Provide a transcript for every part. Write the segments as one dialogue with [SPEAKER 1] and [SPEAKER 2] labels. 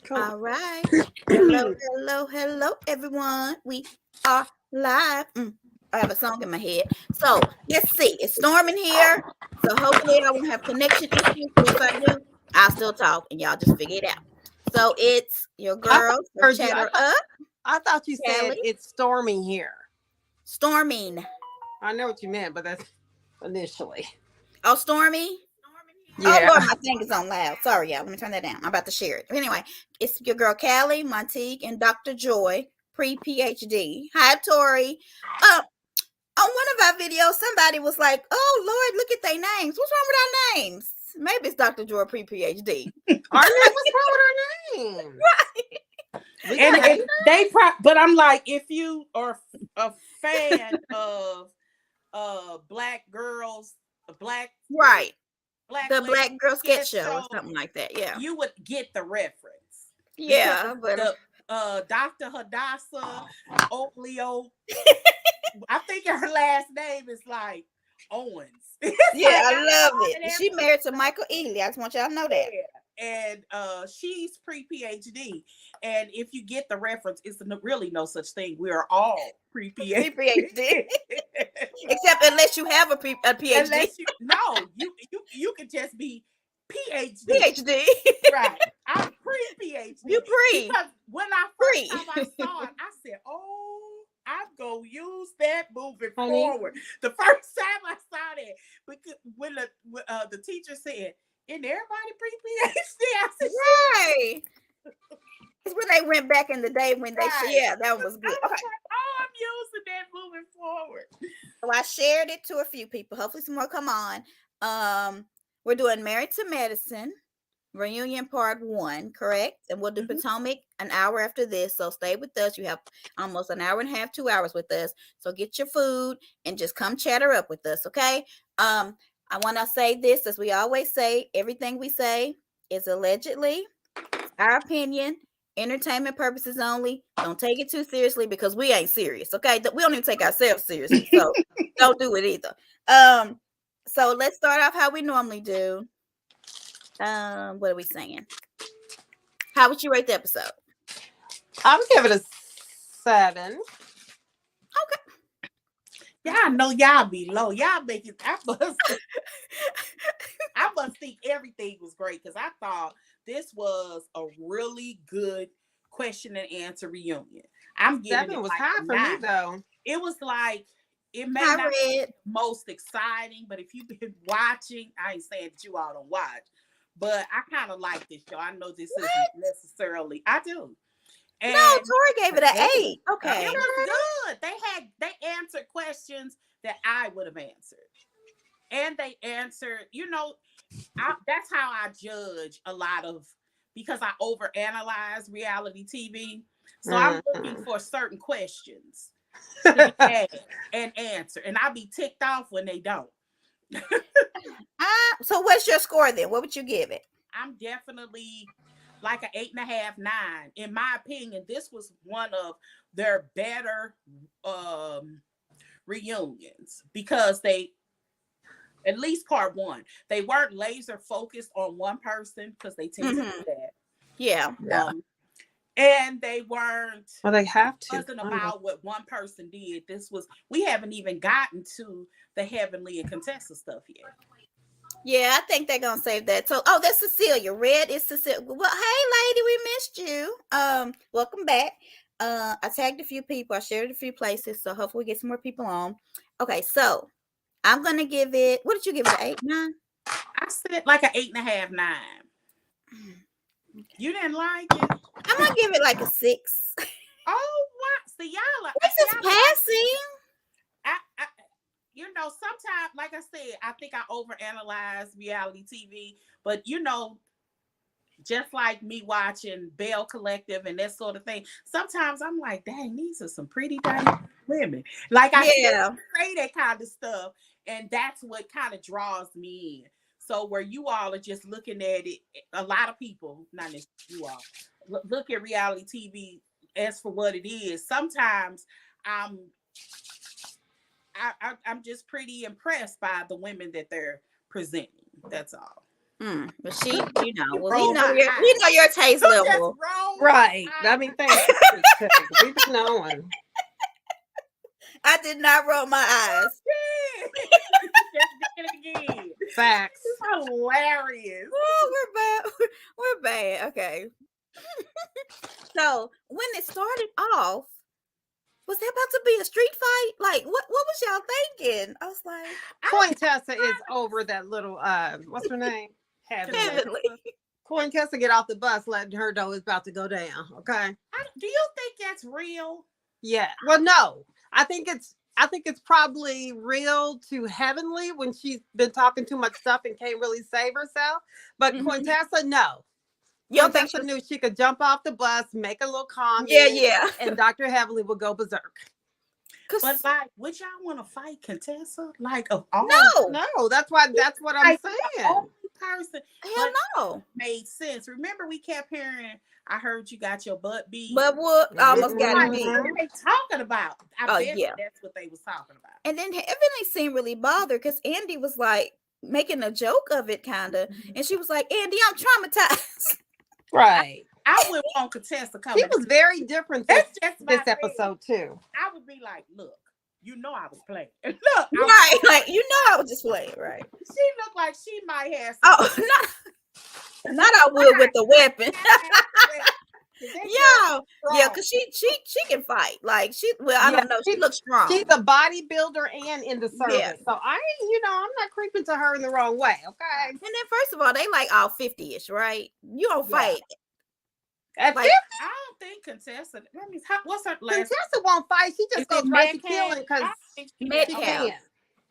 [SPEAKER 1] Cool.
[SPEAKER 2] All right. Hello, everyone. We are live. I have a song in my head. So let's see. It's storming here. So hopefully I won't have connection issues. But if I do, I'll still talk and y'all just figure it out. So it's your
[SPEAKER 1] I thought
[SPEAKER 2] girl
[SPEAKER 1] I
[SPEAKER 2] from
[SPEAKER 1] heard you.
[SPEAKER 2] Chatter Up,
[SPEAKER 1] I thought you said
[SPEAKER 2] Callie.
[SPEAKER 1] it's storming here.
[SPEAKER 2] Storming.
[SPEAKER 1] I know what you meant, but that's initially.
[SPEAKER 2] Oh, Stormy. Oh
[SPEAKER 1] Yeah.
[SPEAKER 2] Lord, my thing is on loud. Sorry, y'all. Let me turn that down. I'm about to share it. Anyway, it's your girl Callie, Montique, and Dr. Joy, pre-PhD. Hi, Tori. On one of our videos, somebody was like, "Oh Lord, look at their names. What's wrong with our names?" Maybe it's Dr. Joy, pre-PhD.
[SPEAKER 1] Our name, what's wrong with our name? We
[SPEAKER 3] And
[SPEAKER 1] got
[SPEAKER 3] but I'm like, if you are a fan of black girls, black
[SPEAKER 2] Right. The
[SPEAKER 3] ladies
[SPEAKER 2] Black Girl Sketch
[SPEAKER 3] sketch
[SPEAKER 2] Show or
[SPEAKER 3] show,
[SPEAKER 2] something like that. Yeah.
[SPEAKER 3] you would get the reference because
[SPEAKER 2] Yeah, but
[SPEAKER 3] the Dr. Hadassah Oakleo, I think her last name is like Owens.
[SPEAKER 2] yeah,
[SPEAKER 3] Like,
[SPEAKER 2] I
[SPEAKER 3] I
[SPEAKER 2] love
[SPEAKER 3] know
[SPEAKER 2] it. She married to Michael Ealy. I just want y'all to know that.
[SPEAKER 3] and she's pre-PhD, and if you get the reference, it's really no such thing. We are all pre-PhD.
[SPEAKER 2] Pre-PhD. Except unless you have a PhD.
[SPEAKER 3] Unless you could just be PhD.
[SPEAKER 2] PhD.
[SPEAKER 3] Right. I'm pre-PhD.
[SPEAKER 2] You pre.
[SPEAKER 3] Because when I first time I saw it, I said, "Oh, I'm gonna use that moving forward." The first time I saw that, because when the teacher said, "Isn't everybody pre-PhD?" I said,
[SPEAKER 2] Right. It's when they went back in the day when they yeah, that was good. Okay.
[SPEAKER 3] "Oh, I'm using that moving forward."
[SPEAKER 2] So I shared it to a few people. Hopefully some more come on. We're doing Married to Medicine reunion part 1, correct? And we'll do Potomac an hour after this. So stay with us. You have almost an hour and a half, 2 hours with us. So get your food and just come chatter up with us, okay? I want to say this, as we always say, everything we say is allegedly our opinion, entertainment purposes only. Don't take it too seriously because we ain't serious, okay? We don't even take ourselves seriously, so don't do it either. So let's start off how we normally do. What are we saying? How would you rate the episode?
[SPEAKER 1] I would give it a 7.
[SPEAKER 2] Okay.
[SPEAKER 3] Yeah, I know y'all be low. Y'all make it. I must think everything was great because I thought this was a really good question and answer reunion. I'm giving
[SPEAKER 1] 7
[SPEAKER 3] it
[SPEAKER 1] was
[SPEAKER 3] like
[SPEAKER 1] high
[SPEAKER 3] a
[SPEAKER 1] for
[SPEAKER 3] 9.
[SPEAKER 1] me though.
[SPEAKER 3] It was like, it may
[SPEAKER 2] Hi,
[SPEAKER 3] not be
[SPEAKER 2] Red.
[SPEAKER 3] most exciting, but if you've been watching, I ain't saying that you all don't watch, but I kind of like this show. I know this isn't necessarily, I do.
[SPEAKER 2] No,
[SPEAKER 3] And
[SPEAKER 2] Tori gave it an 8.
[SPEAKER 3] it
[SPEAKER 2] Okay.
[SPEAKER 3] was good. They answered questions that I would have answered. And they answered, that's how I judge a lot of, because I overanalyze reality TV. So I'm looking for certain questions to ask and answer. And I be ticked off when they don't.
[SPEAKER 2] So what's your score then? What would you give it?
[SPEAKER 3] I'm definitely like an 8.5, 9. In my opinion, this was one of their better reunions because they, at least part 1, they weren't laser focused on one person because they tend to do that.
[SPEAKER 2] Yeah.
[SPEAKER 3] And they weren't.
[SPEAKER 1] Well, they have to.
[SPEAKER 3] It wasn't about what one person did. We haven't even gotten to the Heavenly and Contessa stuff yet.
[SPEAKER 2] Yeah, I think they're gonna save that. So, that's Cecilia. Red is Cecilia. Well, hey, lady, we missed you. Welcome back. I tagged a few people. I shared it a few places. So hopefully we get some more people on. Okay, so I'm gonna give it. What did you give it? 8, 9?
[SPEAKER 3] I said like an 8.5, 9. You didn't like it?
[SPEAKER 2] I'm gonna give it like a 6.
[SPEAKER 3] Oh, what? See, y'all.
[SPEAKER 2] This is passing.
[SPEAKER 3] Sometimes, like I said, I think I overanalyze reality TV, but just like me watching Bell Collective and that sort of thing, sometimes I'm like, dang, these are some pretty dang women. Like I say that kind of stuff, and that's what kind of draws me in. So where you all are just looking at it, a lot of people, not necessarily you all, look at reality TV as for what it is. Sometimes I'm just pretty impressed by the women that they're presenting. That's all.
[SPEAKER 2] But she, you know, well,
[SPEAKER 3] Roll my eyes.
[SPEAKER 2] we know your taste
[SPEAKER 3] You just
[SPEAKER 2] level.
[SPEAKER 3] roll
[SPEAKER 1] Right.
[SPEAKER 3] my
[SPEAKER 1] I mean, thanks. We've been knowing.
[SPEAKER 2] I did not roll my eyes.
[SPEAKER 3] eyes. Just did it again.
[SPEAKER 1] Facts.
[SPEAKER 3] It's hilarious.
[SPEAKER 2] Oh, we're bad. We're bad. Okay. So when it started off, was there about to be a street fight? Like, what was y'all thinking? I was like,
[SPEAKER 1] Cointessa is over that little what's her name?
[SPEAKER 2] Heavenly.
[SPEAKER 1] Cointessa get off the bus, letting her know it's about to go down. Okay.
[SPEAKER 3] Do you think that's real?
[SPEAKER 1] Yeah. Well, no. I think it's probably real to Heavenly when she's been talking too much stuff and can't really save herself. But Cointessa, no.
[SPEAKER 2] You don't think
[SPEAKER 1] Cointessa knew she could jump off the bus, make a little comment.
[SPEAKER 2] Yeah.
[SPEAKER 1] And Dr. Heavenly will go berserk.
[SPEAKER 3] But like, would y'all want to fight Contessa? Like, of all?
[SPEAKER 1] No, that's what I'm saying.
[SPEAKER 3] Only person.
[SPEAKER 2] Hell no.
[SPEAKER 3] Made sense. Remember, we kept hearing, I heard you got your butt beat.
[SPEAKER 2] But what almost got
[SPEAKER 3] Like,
[SPEAKER 2] me.
[SPEAKER 3] what are they talking about? I bet
[SPEAKER 2] yeah.
[SPEAKER 3] that's what they was talking about.
[SPEAKER 2] And then Heavenly seemed really bothered because Andy was like making a joke of it, kind of. And she was like, Andy, I'm traumatized.
[SPEAKER 1] Right.
[SPEAKER 3] I wouldn't want Contessa coming.
[SPEAKER 1] She was very different this episode too.
[SPEAKER 3] I would be like, look, you know I was playing. Look,
[SPEAKER 2] right, like you know I was just playing, right?
[SPEAKER 3] She looked like she might have some.
[SPEAKER 2] Not I would with the weapon. Yeah, because she can fight. Like I don't know. She looks strong.
[SPEAKER 1] She's a bodybuilder and in the service. Yeah. So I'm not creeping to her in the wrong way. Okay.
[SPEAKER 2] And then first of all, they like all 50-ish, right? You don't fight.
[SPEAKER 1] At
[SPEAKER 3] like,
[SPEAKER 1] 50?
[SPEAKER 3] I don't think Contessa. What's her last?
[SPEAKER 1] Contessa won't fight. She just goes right to killing because
[SPEAKER 2] Metcalf.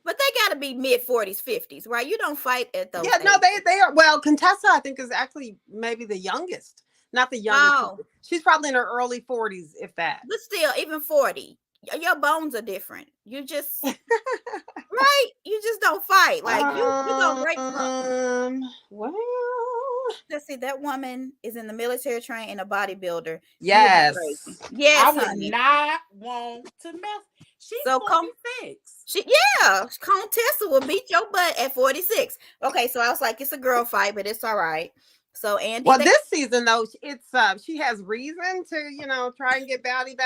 [SPEAKER 2] But they got to be mid-40s, 50s, right? You don't fight at those.
[SPEAKER 1] Yeah, no, they are. Well, Contessa, I think, is actually maybe the youngest. Not the youngest.
[SPEAKER 2] Oh.
[SPEAKER 1] She's probably in her early 40s, if that.
[SPEAKER 2] But still, even 40. Your bones are different. You just right. You just don't fight. Like you go right from.
[SPEAKER 1] Well,
[SPEAKER 2] let's see. That woman is in the military train and a bodybuilder.
[SPEAKER 1] Yes.
[SPEAKER 2] Yes.
[SPEAKER 3] I would not want to mess. She's
[SPEAKER 2] so
[SPEAKER 3] 46.
[SPEAKER 2] Contessa will beat your butt at 46. Okay, so I was like, it's a girl fight, but it's all right. So Andy.
[SPEAKER 1] Well, this season though, it's she has reason to try and get bowdy.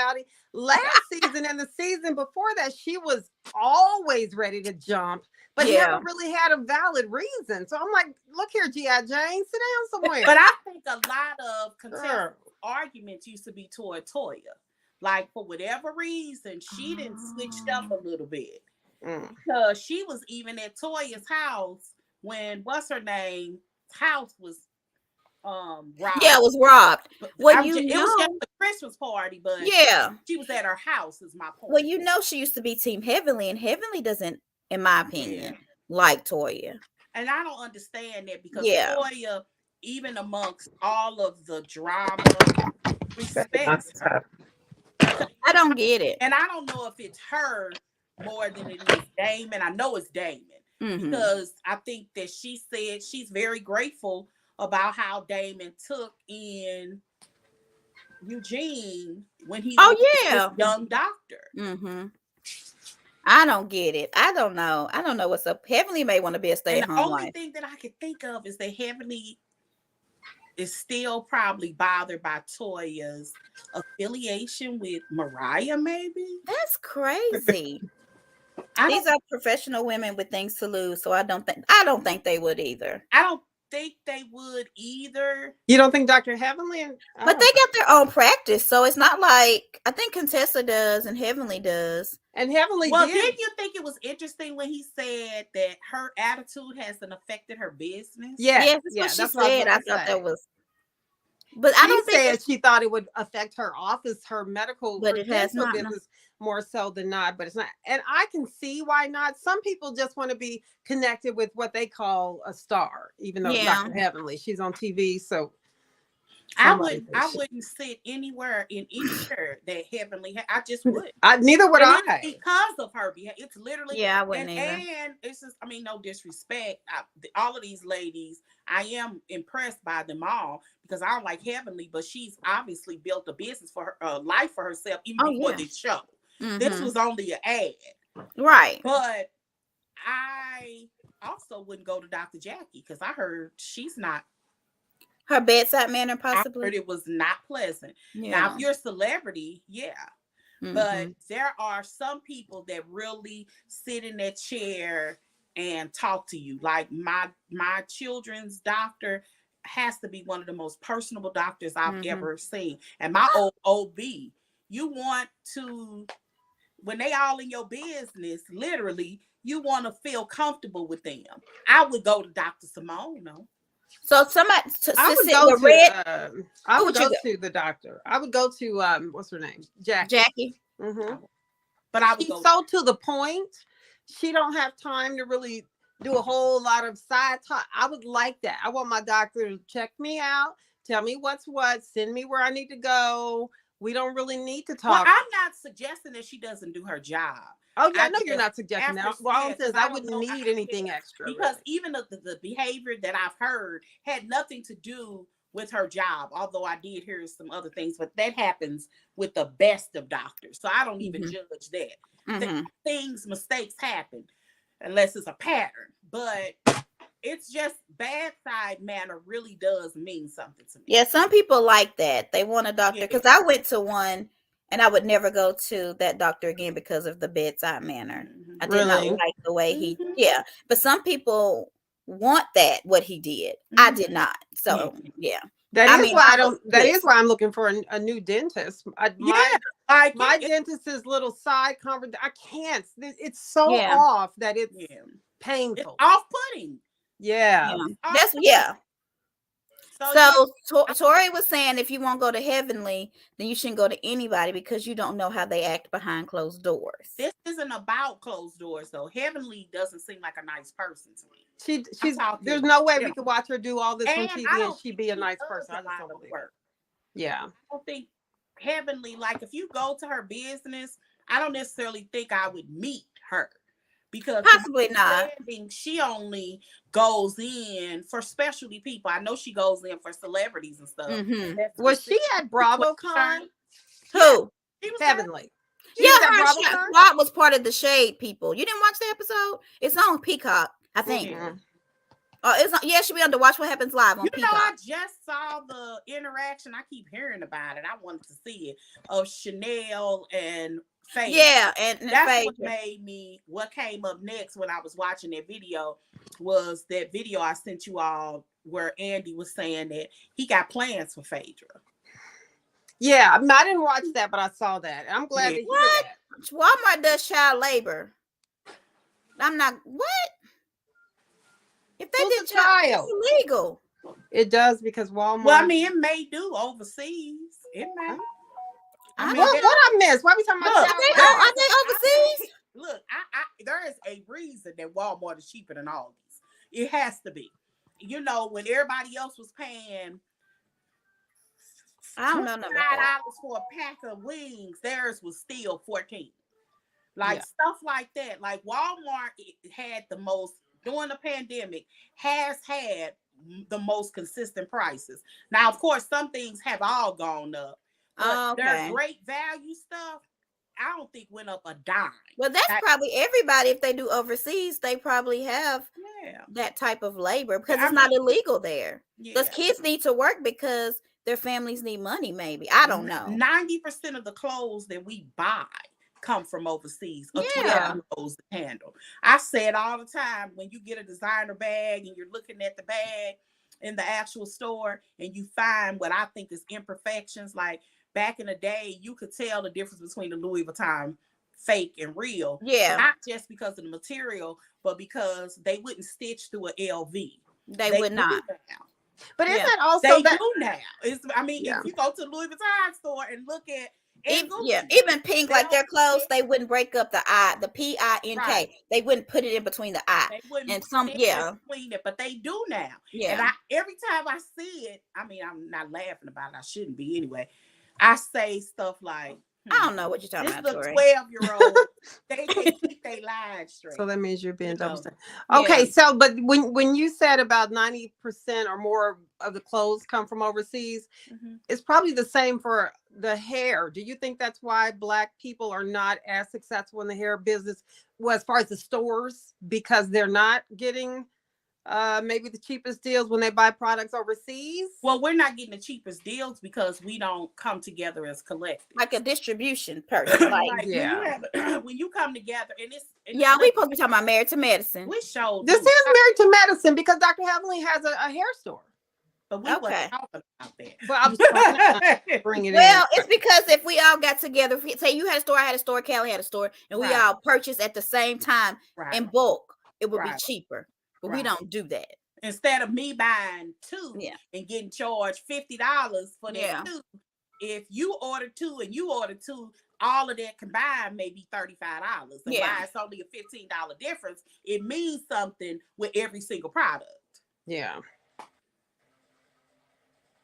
[SPEAKER 1] Last season and the season before that, she was always ready to jump, but never really had a valid reason. So I'm like, look here, G.I. Jane, sit down somewhere.
[SPEAKER 3] But I think a lot of Contessa's arguments used to be toward Toya. Like for whatever reason, she didn't switched up a little bit because she was even at Toya's house when what's her name house was robbed.
[SPEAKER 2] Yeah, it was robbed. Well, it
[SPEAKER 3] was just a Christmas party, but she was at her house. Is my point.
[SPEAKER 2] Well, she used to be Team Heavenly, and Heavenly doesn't, in my opinion, like Toya.
[SPEAKER 3] And I don't understand that because Toya, even amongst all of the drama, respects her.
[SPEAKER 2] I don't get it,
[SPEAKER 3] and I don't know if it's her more than it is Damon. I know it's Damon because I think that she said she's very grateful about how Damon took in Eugene when he was this young doctor.
[SPEAKER 2] I don't get it. I don't know what's up. Heavenly may want to be a stay-at-home wife.
[SPEAKER 3] The only thing that I can think of is that Heavenly is still probably bothered by Toya's affiliation with Mariah, maybe.
[SPEAKER 2] That's crazy. These are professional women with things to lose, so I don't think they would either.
[SPEAKER 3] I don't think they would either.
[SPEAKER 1] You don't think Dr. Heavenly?
[SPEAKER 2] But they got their own practice, so it's not like I think Contessa does and Heavenly does.
[SPEAKER 1] And Heavenly
[SPEAKER 3] didn't you think it was interesting when he said that her attitude hasn't affected her business?
[SPEAKER 2] Yes, that's what she said. I thought that was. But I don't think
[SPEAKER 1] she thought it would affect her office, her medical,
[SPEAKER 2] but it has not.
[SPEAKER 1] Business more so than not. But it's not, and I can see why not. Some people just want to be connected with what they call a star, even though Dr. Heavenly, she's on TV, so.
[SPEAKER 3] I wouldn't sit anywhere in any chair that Heavenly I just wouldn't.
[SPEAKER 1] Neither would I.
[SPEAKER 3] Because of her behavior. It's literally.
[SPEAKER 2] I wouldn't either.
[SPEAKER 3] And it's just, no disrespect. All of these ladies, I am impressed by them all because I don't like Heavenly, but she's obviously built a business for her, life for herself, even before this show. This was only an ad.
[SPEAKER 2] Right.
[SPEAKER 3] But I also wouldn't go to Dr. Jackie because I heard she's not.
[SPEAKER 2] Her bedside manner,
[SPEAKER 3] I
[SPEAKER 2] possibly.
[SPEAKER 3] heard it was not pleasant. Now,
[SPEAKER 2] Yeah.
[SPEAKER 3] if you're a celebrity, yeah. But there are some people that really sit in that chair and talk to you. Like my children's doctor has to be one of the most personable doctors I've ever seen. And my old OB, you want to, when they all in your business, literally, you want to feel comfortable with them. I would go to Dr. Simone, though.
[SPEAKER 2] So somebody
[SPEAKER 1] I would go to I would go to the doctor. I would go to what's her name?
[SPEAKER 2] Jackie.
[SPEAKER 3] But I would
[SPEAKER 1] she's
[SPEAKER 3] go
[SPEAKER 1] so to the point. She don't have time to really do a whole lot of side talk. I would like that. I want my doctor to check me out, tell me what's what, send me where I need to go. We don't really need to talk.
[SPEAKER 3] Well, I'm not suggesting that she doesn't do her job.
[SPEAKER 1] Oh, yeah, I know you're not suggesting that. Well, says I wouldn't need anything extra.
[SPEAKER 3] Because even the behavior that I've heard had nothing to do with her job, although I did hear some other things, but that happens with the best of doctors. So I don't even judge that. Mistakes happen unless it's a pattern. But it's just bedside manner really does mean something to me.
[SPEAKER 2] Yeah, some people like that. They want a doctor. Because I went to one and I would never go to that doctor again because of the bedside manner. I did not like the way he, but some people want that, what he did. I did not. So, yeah.
[SPEAKER 1] That is why I'm looking for a new dentist. My dentist's little side conversation, I can't. It's so off that it's painful.
[SPEAKER 3] It's off-putting.
[SPEAKER 1] Yeah.
[SPEAKER 2] That's So Tori was saying if you won't go to Heavenly, then you shouldn't go to anybody because you don't know how they act behind closed doors.
[SPEAKER 3] This isn't about closed doors, though. Heavenly doesn't seem like a nice person to me.
[SPEAKER 1] She's there's no way we could watch her do all this on TV and she'd be a nice person. I just don't believe it. Yeah. I
[SPEAKER 3] don't think Heavenly, like if you go to her business, I don't necessarily think I would meet her. Because
[SPEAKER 2] possibly not.
[SPEAKER 3] She only goes in for specialty people. I know she goes in for celebrities and stuff.
[SPEAKER 1] Was she at BravoCon?
[SPEAKER 2] Who?
[SPEAKER 1] Heavenly.
[SPEAKER 2] Bob was part of the Shade people. You didn't watch the episode? It's on Peacock, I think. It's on, it should be on the Watch What Happens Live on Peacock.
[SPEAKER 3] I just saw the interaction. I keep hearing about it. I wanted to see it of Chanel and Faith.
[SPEAKER 2] Yeah, and
[SPEAKER 3] that's what came up next when I was watching that video was that video I sent you all where Andy was saying that he got plans for Phaedra.
[SPEAKER 1] Yeah, I didn't watch that, but I saw that. I'm glad to hear that.
[SPEAKER 2] Walmart does child labor. I'm not what? If they did child, it's illegal.
[SPEAKER 1] It does because Walmart.
[SPEAKER 3] Well, I mean, it may do overseas. It may.
[SPEAKER 1] What I missed? Why are we talking about?
[SPEAKER 2] Are they overseas?
[SPEAKER 3] Look, there is a reason that Walmart is cheaper than Aldi's. It has to be. You know, when everybody else was paying,
[SPEAKER 2] I don't know $5
[SPEAKER 3] for a pack of wings, theirs was still $14. Like stuff like that. Like Walmart had the most during the pandemic. Has had the most consistent prices. Now, of course, some things have all gone up. But their great value stuff, I don't think went up a dime.
[SPEAKER 2] Well, that's probably everybody. If they do overseas, they probably have that type of labor because it's not illegal there. Because kids need to work because their families need money, maybe. I don't know.
[SPEAKER 3] 90% of the clothes that we buy come from overseas. A 12 knows the handle. I say it all the time. When you get a designer bag and you're looking at the bag in the actual store and you find what I think is imperfections, like back in the day, you could tell the difference between the Louis Vuitton fake and real.
[SPEAKER 2] Yeah.
[SPEAKER 3] Not just because of the material, but because they wouldn't stitch through an LV.
[SPEAKER 2] They would not.
[SPEAKER 1] But isn't that also
[SPEAKER 3] they do now? If you go to the Louis Vuitton store and look at
[SPEAKER 2] even pink, like their clothes, they wouldn't break up the I, the PINK. Right. They wouldn't put it in between the I. And some
[SPEAKER 3] between it, but they do now. Yeah. And every time I see it, I mean, I'm not laughing about it. I shouldn't be anyway. I say stuff like,
[SPEAKER 2] I don't know what you're talking about.
[SPEAKER 3] This is a 12-year-old. They keep their lines straight.
[SPEAKER 1] So that means you're being double standard. Okay, so but when you said about 90% or more of the clothes come from overseas.
[SPEAKER 3] Mm-hmm.
[SPEAKER 1] It's probably the same for the hair. Do you think that's why Black people are not as successful in the hair business, well, as far as the stores, because they're not getting maybe the cheapest deals when they buy products overseas?
[SPEAKER 3] Well, we're not getting the cheapest deals because we don't come together as collective,
[SPEAKER 2] like a distribution person. Like,
[SPEAKER 3] like when you have when you come together, and
[SPEAKER 2] yeah, we supposed to be talking about Married to Medicine.
[SPEAKER 3] we showed
[SPEAKER 1] This is Married to Medicine because Dr. Heavenly has a hair store.
[SPEAKER 3] but we wasn't talking about that.
[SPEAKER 1] But I was trying to bring it in.
[SPEAKER 2] Well, it's because if we all got together, say you had a store, I had a store, Callie had a store, and we all purchased at the same time in bulk, it would be cheaper. But we don't do that.
[SPEAKER 3] Instead of me buying two and getting charged $50 for that two, if you order two and you order two, all of that combined may be $35. And why it's only a $15 difference, it means something with every single product.
[SPEAKER 1] Yeah.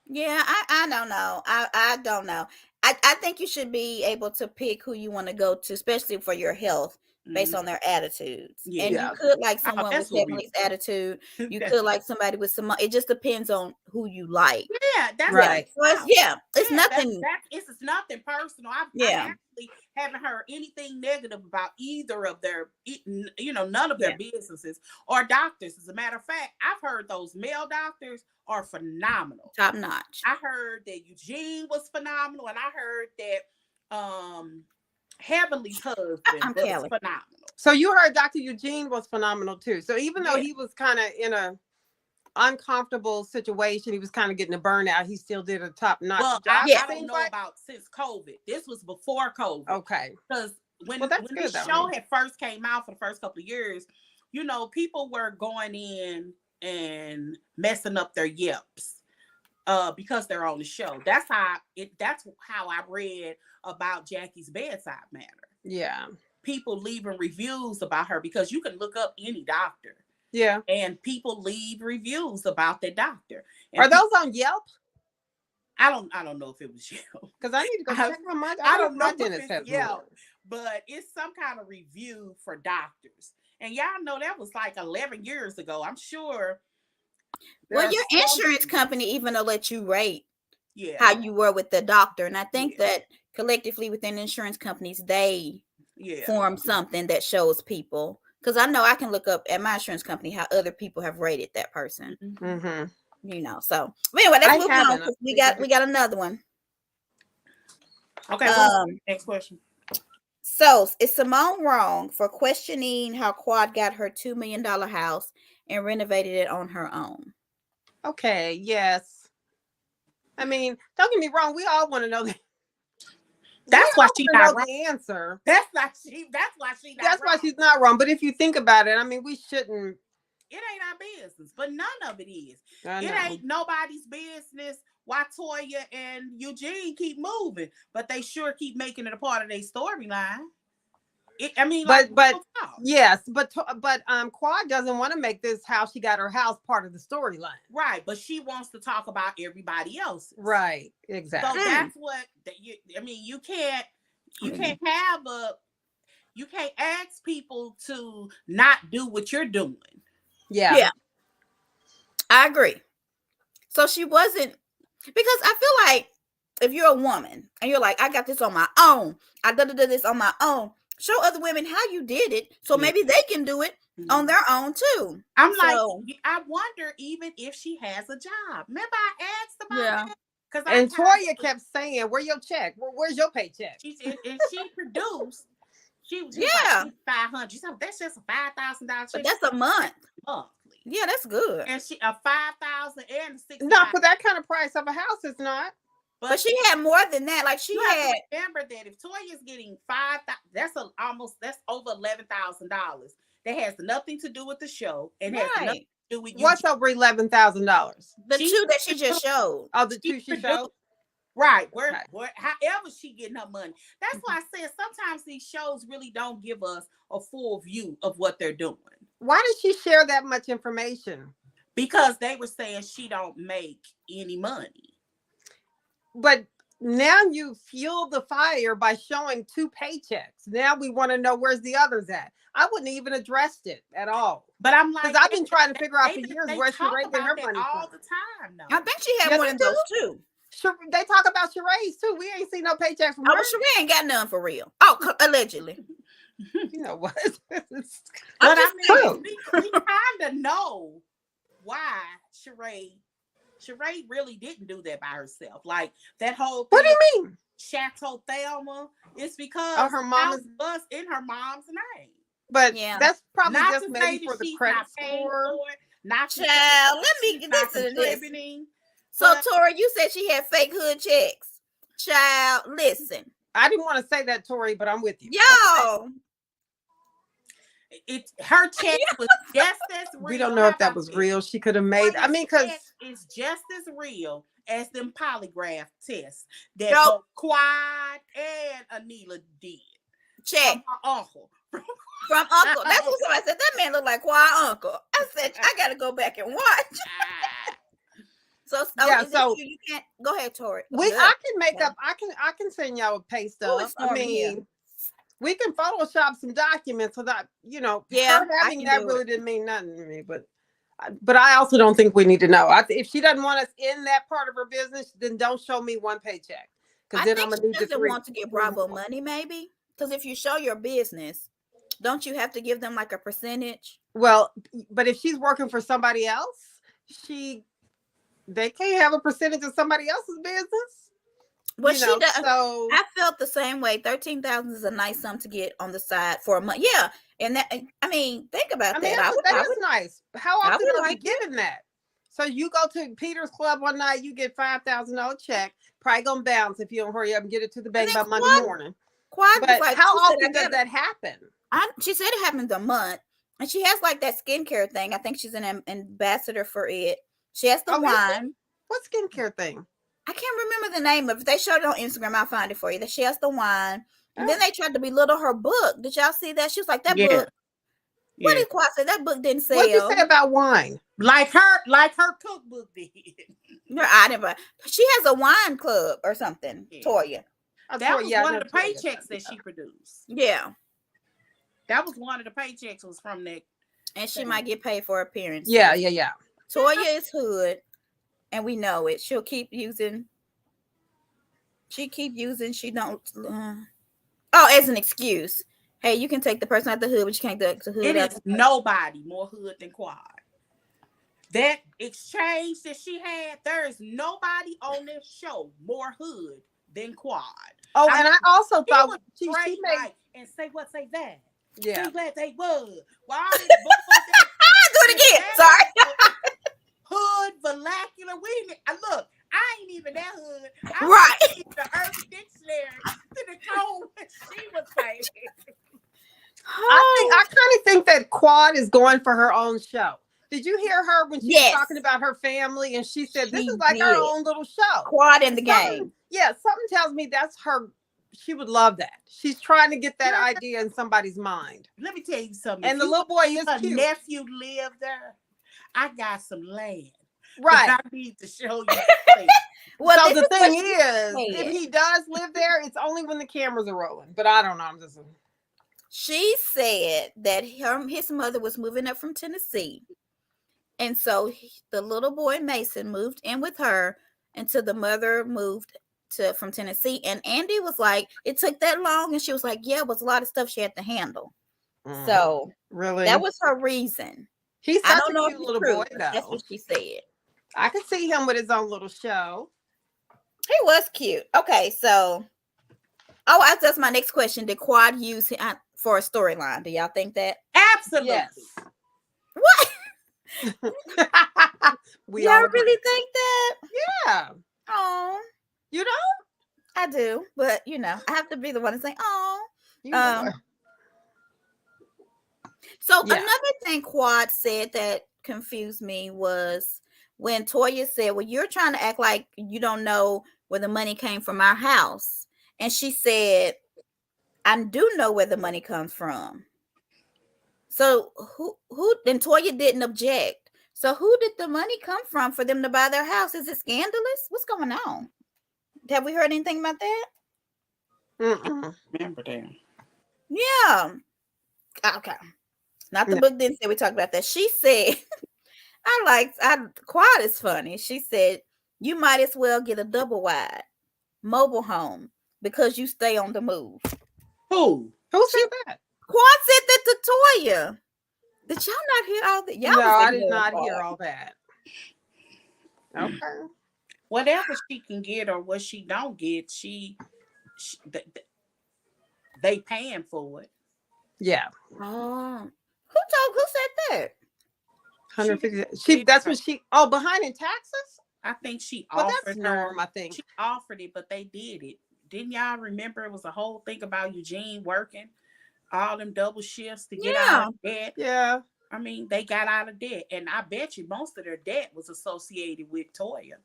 [SPEAKER 2] Yeah, I don't know. I don't know. I think you should be able to pick who you want to go to, especially for your health, based on their attitudes. And you could like someone with Heavenly's attitude. You could like somebody with some. It just depends on who you like.
[SPEAKER 3] Yeah, that's
[SPEAKER 1] right.
[SPEAKER 2] So it's nothing.
[SPEAKER 3] It's nothing personal. I actually haven't heard anything negative about either of their, none of their businesses or doctors. As a matter of fact, I've heard those male doctors are phenomenal,
[SPEAKER 2] top notch.
[SPEAKER 3] I heard that Eugene was phenomenal, and I heard that Heavenly's husband was phenomenal.
[SPEAKER 1] So you heard Dr. Eugene was phenomenal too. So even though he was kind of in a uncomfortable situation, he was kind of getting a burnout, he still did a top-notch job.
[SPEAKER 3] I don't know about since COVID. This was before COVID.
[SPEAKER 1] Okay.
[SPEAKER 3] Because when this show had first came out for the first couple of years, people were going in and messing up their yips because they're on the show. That's how I read about Jackie's bedside manner. Yeah. People leaving reviews about her because you can look up any doctor. Yeah. And people leave reviews about their doctor. And
[SPEAKER 1] are those on Yelp?
[SPEAKER 3] I don't know if it was Yelp.
[SPEAKER 1] Because I need to go check on my
[SPEAKER 3] I don't know if it's Yelp, but it's some kind of review for doctors. And y'all know that was like 11 years ago. I'm sure.
[SPEAKER 2] Well, your insurance company even will let you rate how you were with the doctor. And I think that collectively within insurance companies, they form something that shows people. Because I know I can look up at my insurance company how other people have rated that person. Mm-hmm. So but anyway, let's move on. We got another one.
[SPEAKER 3] Okay. Next question.
[SPEAKER 2] So is Simone wrong for questioning how Quad got her $2 million house and renovated it on her own?
[SPEAKER 1] Okay. Yes. I mean, don't get me wrong. We all want to know that.
[SPEAKER 3] That's why she's not wrong.
[SPEAKER 1] The answer.
[SPEAKER 3] That's why she's
[SPEAKER 1] not wrong. But if you think about it, I mean, we shouldn't.
[SPEAKER 3] It ain't our business, but none of it is. It ain't nobody's business why Toya and Eugene keep moving, but they sure keep making it a part of their storyline. But Quad doesn't want to make this how she got her house part of the storyline. Right, but she wants to talk about everybody else. Right, exactly. So that's what you can't ask people to not do what you're doing.
[SPEAKER 2] Yeah. I agree. So she wasn't, because I feel like if you're a woman and you're like, I got this on my own, I did this on my own, show other women how you did it, so maybe they can do it on their own too.
[SPEAKER 3] I wonder even if she has a job. Remember I asked about that?
[SPEAKER 1] And Toya kept saying, "Where's your check? Where's your paycheck?"
[SPEAKER 3] She produced. She was like 500. She said that's just a $5,000 check.
[SPEAKER 2] But that's a month. Yeah, that's good.
[SPEAKER 3] And she a 5,000 and 6,000.
[SPEAKER 1] Not for that kind of price of a house. It's not.
[SPEAKER 2] But she had more than that. Like she had.
[SPEAKER 3] Remember that if Toya's getting $5,000, that's over $11,000. That has nothing to do with the show. It has nothing to do with you.
[SPEAKER 1] What's over $11,000?
[SPEAKER 2] The two that she just showed.
[SPEAKER 1] Oh, the two she showed.
[SPEAKER 3] Right. However she getting her money. That's why I said sometimes these shows really don't give us a full view of what they're doing.
[SPEAKER 1] Why did she share that much information?
[SPEAKER 3] Because they were saying she don't make any money.
[SPEAKER 1] But now you fuel the fire by showing 2 paychecks. Now we want to know where's the others at. I wouldn't even addressed it at all.
[SPEAKER 3] But I'm like,
[SPEAKER 1] because I've been trying to figure out for
[SPEAKER 3] they
[SPEAKER 1] years
[SPEAKER 3] they
[SPEAKER 1] where
[SPEAKER 3] talk
[SPEAKER 1] Sheree get
[SPEAKER 3] about
[SPEAKER 1] her
[SPEAKER 3] that
[SPEAKER 1] money
[SPEAKER 3] all
[SPEAKER 1] from.
[SPEAKER 3] the time, though.
[SPEAKER 2] I think she had
[SPEAKER 1] Yeah,
[SPEAKER 2] one
[SPEAKER 1] they
[SPEAKER 2] of those too.
[SPEAKER 1] They talk about Sheree's too. We ain't seen no paycheck from
[SPEAKER 2] Oh,
[SPEAKER 1] her.
[SPEAKER 2] well, Sheree ain't got none for real. Oh, allegedly.
[SPEAKER 1] You know what?
[SPEAKER 3] But I mean,
[SPEAKER 1] true.
[SPEAKER 3] we kind of know why Sheree really didn't do that by herself. Like that whole thing.
[SPEAKER 1] What do you mean?
[SPEAKER 3] Chateau Thelma. It's because
[SPEAKER 1] Oh, her mama's
[SPEAKER 3] was in her mom's name.
[SPEAKER 1] But
[SPEAKER 2] Yeah.
[SPEAKER 1] that's probably
[SPEAKER 3] Not
[SPEAKER 1] just
[SPEAKER 3] to
[SPEAKER 1] maybe
[SPEAKER 3] say
[SPEAKER 1] for
[SPEAKER 3] that
[SPEAKER 1] the
[SPEAKER 3] she's
[SPEAKER 1] credit
[SPEAKER 3] not paying
[SPEAKER 1] score.
[SPEAKER 3] for it. Not to say
[SPEAKER 2] Child, let me
[SPEAKER 3] she's not
[SPEAKER 2] listen to this.
[SPEAKER 3] contributing.
[SPEAKER 2] So, Tori, you said she had fake hood checks. Child, listen.
[SPEAKER 1] I didn't want to say that, Tori, but I'm with you.
[SPEAKER 2] Yo.
[SPEAKER 3] Her check was just as real.
[SPEAKER 1] We don't know if that was real. She could have made. I mean, because
[SPEAKER 3] it's just as real as them polygraph tests that
[SPEAKER 2] Nope.
[SPEAKER 3] both Quad and Anila did.
[SPEAKER 2] Check.
[SPEAKER 3] From her uncle.
[SPEAKER 2] From Uncle. That's what somebody said. That man looked like Quad Uncle. I said, I got to go back and watch. So,
[SPEAKER 1] yeah, so
[SPEAKER 2] you can't go ahead, Tori.
[SPEAKER 1] I can make up. I can send y'all a pay stub. I mean, we can Photoshop some documents so that her having that really didn't mean nothing to me. But I also don't think we need to know. If she doesn't want us in that part of her business, then don't show me one paycheck. Because then I'm gonna need
[SPEAKER 2] she doesn't want to get Bravo money, maybe. Because if you show your business, don't you have to give them like a percentage?
[SPEAKER 1] Well, but if she's working for somebody else, they can't have a percentage of somebody else's business.
[SPEAKER 2] Well, she does. So I felt the same way. 13,000 is a nice sum to get on the side for a month. Yeah, and that I mean, think about that.
[SPEAKER 1] That is nice. How often are you getting that? So you go to Peter's Club one night, you get $5,000 check. Probably gonna bounce if you don't hurry up and get it to the bank by Monday morning. But like, how often does that happen?
[SPEAKER 2] She said it happens a month, and she has like that skincare thing. I think she's an ambassador for it. She has the wine.
[SPEAKER 1] What skincare thing?
[SPEAKER 2] I can't remember the name of it. They showed it on Instagram. I'll find it for you. That she has the wine. And then they tried to belittle her book. Did y'all see that? She was like, that book. What did Quad say? That book didn't sell.
[SPEAKER 1] What did you say about wine?
[SPEAKER 3] Like her cookbook did.
[SPEAKER 2] No, I never. She has a wine club or something. Toya.
[SPEAKER 3] That was one of the paychecks that she produced.
[SPEAKER 2] Yeah.
[SPEAKER 3] That was one of the paychecks was from that.
[SPEAKER 2] And she might get paid for appearances.
[SPEAKER 1] Yeah.
[SPEAKER 2] Toya is hood. And we know it. She'll keep using. She don't. As an excuse. Hey, you can take the person out the hood, but you can't take the hood
[SPEAKER 3] out.
[SPEAKER 2] It
[SPEAKER 3] is nobody more hood than Quad. That exchange that she had, there is nobody on this show more hood than Quad.
[SPEAKER 1] Oh, and I also thought she made
[SPEAKER 3] and say that.
[SPEAKER 1] Yeah.
[SPEAKER 3] Say what they was. Why
[SPEAKER 2] do it again. Sorry.
[SPEAKER 3] Hood vernacular. Look, I ain't even that hood.
[SPEAKER 2] Right.
[SPEAKER 3] The Urban Dictionary to the code she was saying.
[SPEAKER 1] I kind of think that Quad is going for her own show. Did you hear her when she was talking about her family and she said this is like our own little show?
[SPEAKER 2] Quad in the game.
[SPEAKER 1] Yeah, something tells me that's her. She would love that. She's trying to get that idea in somebody's mind.
[SPEAKER 3] Let me tell you something.
[SPEAKER 1] And the little boy is cute.
[SPEAKER 3] Her nephew lived there. I got some land.
[SPEAKER 1] Right.
[SPEAKER 3] I need to show you.
[SPEAKER 1] Well, so the thing is, if he does live there, it's only when the cameras are rolling. But I don't know. I'm just.
[SPEAKER 2] She said that his mother was moving up from Tennessee. And so the little boy Mason moved in with her until the mother moved from Tennessee. And Andy was like, it took that long. And she was like, yeah, it was a lot of stuff she had to handle. So
[SPEAKER 1] really,
[SPEAKER 2] that was her reason.
[SPEAKER 1] He's such a cute little boy, though.
[SPEAKER 2] That's what she said.
[SPEAKER 1] I could see him with his own little show.
[SPEAKER 2] He was cute. Okay, so that's my next question. Did Quad use him for a storyline? Do y'all think that?
[SPEAKER 3] Absolutely.
[SPEAKER 1] Yes.
[SPEAKER 2] What?
[SPEAKER 1] Y'all
[SPEAKER 2] really think that?
[SPEAKER 1] Yeah.
[SPEAKER 2] Oh,
[SPEAKER 1] you know,
[SPEAKER 2] I do, but I have to be the one to say, oh. So another thing Quad said that confused me was when Toya said, well, you're trying to act like you don't know where the money came from our house. And she said, I do know where the money comes from. So who then Toya didn't object. So who did the money come from for them to buy their house? Is it scandalous? What's going on? Have we heard anything about that?
[SPEAKER 3] Remember that?
[SPEAKER 2] Yeah. Okay. Not the
[SPEAKER 1] No.
[SPEAKER 2] book didn't say we talked about that. She said, Quad is funny. She said, you might as well get a double wide mobile home because you stay on the move.
[SPEAKER 3] Who?
[SPEAKER 1] Who said that?
[SPEAKER 2] Quad said that to Toya. Did y'all not hear all that? Y'all
[SPEAKER 1] No,
[SPEAKER 2] was
[SPEAKER 1] I did
[SPEAKER 2] ignoring
[SPEAKER 1] not
[SPEAKER 2] Quad.
[SPEAKER 1] hear all that. Okay.
[SPEAKER 3] Whatever she can get or what she don't get, they paying for it.
[SPEAKER 1] Yeah.
[SPEAKER 2] Who said that?
[SPEAKER 1] 150. That's what she. Oh, behind in taxes.
[SPEAKER 3] I think she
[SPEAKER 1] Well,
[SPEAKER 3] offered
[SPEAKER 1] that's
[SPEAKER 3] her.
[SPEAKER 1] norm. I think
[SPEAKER 3] She offered it, but they did it. Didn't y'all remember? It was a whole thing about Eugene working all them double shifts to get out of debt.
[SPEAKER 1] Yeah.
[SPEAKER 3] I mean, they got out of debt, and I bet you most of their debt was associated with Toya.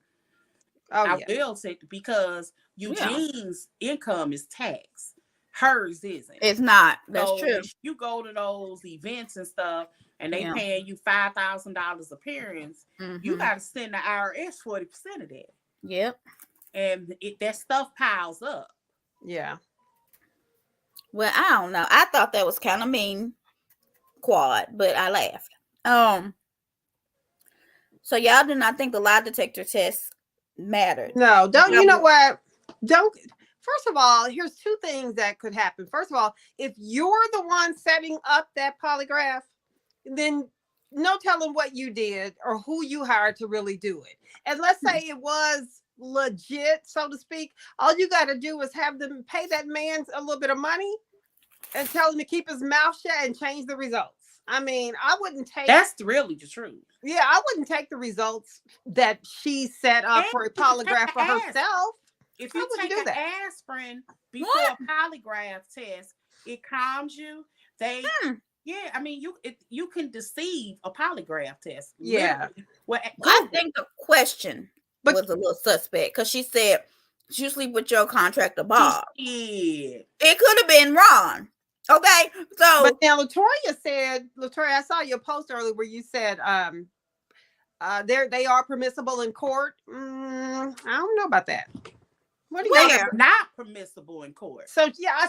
[SPEAKER 1] Oh,
[SPEAKER 3] I
[SPEAKER 1] yeah.
[SPEAKER 3] will say because Eugene's income is taxed, hers isn't.
[SPEAKER 2] It's not. That's
[SPEAKER 3] So
[SPEAKER 2] true.
[SPEAKER 3] if you go to those events and stuff, and they
[SPEAKER 2] Yeah.
[SPEAKER 3] paying you $5,000 appearance, you got to send the IRS 40% of that.
[SPEAKER 2] Yep.
[SPEAKER 3] And that stuff piles up.
[SPEAKER 1] Yeah.
[SPEAKER 2] Well, I don't know. I thought that was kind of mean, Quad, but I laughed. So y'all do not think the lie detector test mattered?
[SPEAKER 1] No, don't. You know what? Don't. First of all, here's two things that could happen. First of all, if you're the one setting up that polygraph, then no telling what you did or who you hired to really do it. And let's say it was legit, so to speak. All you got to do is have them pay that man a little bit of money and tell him to keep his mouth shut and change the results. I mean, I wouldn't take.
[SPEAKER 3] That's really the truth.
[SPEAKER 1] Yeah, I wouldn't take the results that she set up for a polygraph for herself.
[SPEAKER 3] If you take an aspirin before a polygraph test, it calms you. Yeah, I mean, you can deceive a polygraph test.
[SPEAKER 1] Yeah.
[SPEAKER 2] Well, I think the question was a little suspect because she said, "You sleep with your contractor, Bob."
[SPEAKER 3] Yeah.
[SPEAKER 2] It could have been Ron. Okay, so
[SPEAKER 1] but now Latoya, I saw your post earlier where you said they are permissible in court. I don't know about that.
[SPEAKER 3] What do you think? Not permissible in court.
[SPEAKER 1] So yeah,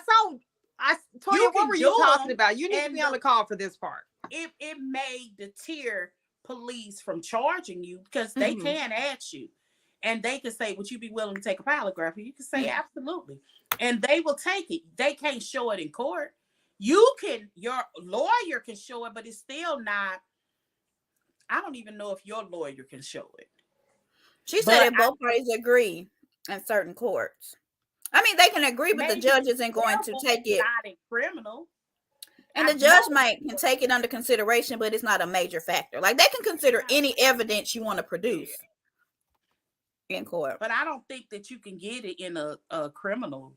[SPEAKER 1] Toya, what were you talking about? You need to be on the call for this part.
[SPEAKER 3] It may deter police from charging you because they can ask you. And they can say, would you be willing to take a polygraph? And you can say, absolutely. And they will take it. They can't show it in court. Your lawyer can show it, but it's still not. I don't even know if your lawyer can show it.
[SPEAKER 2] She said that both parties agree in certain courts. I mean, they can agree, but the judge isn't going to take it.
[SPEAKER 3] Not a criminal.
[SPEAKER 2] And the judge can take it under consideration, but it's not a major factor. Like, they can consider any evidence you want to produce in court.
[SPEAKER 3] But I don't think that you can get it in a criminal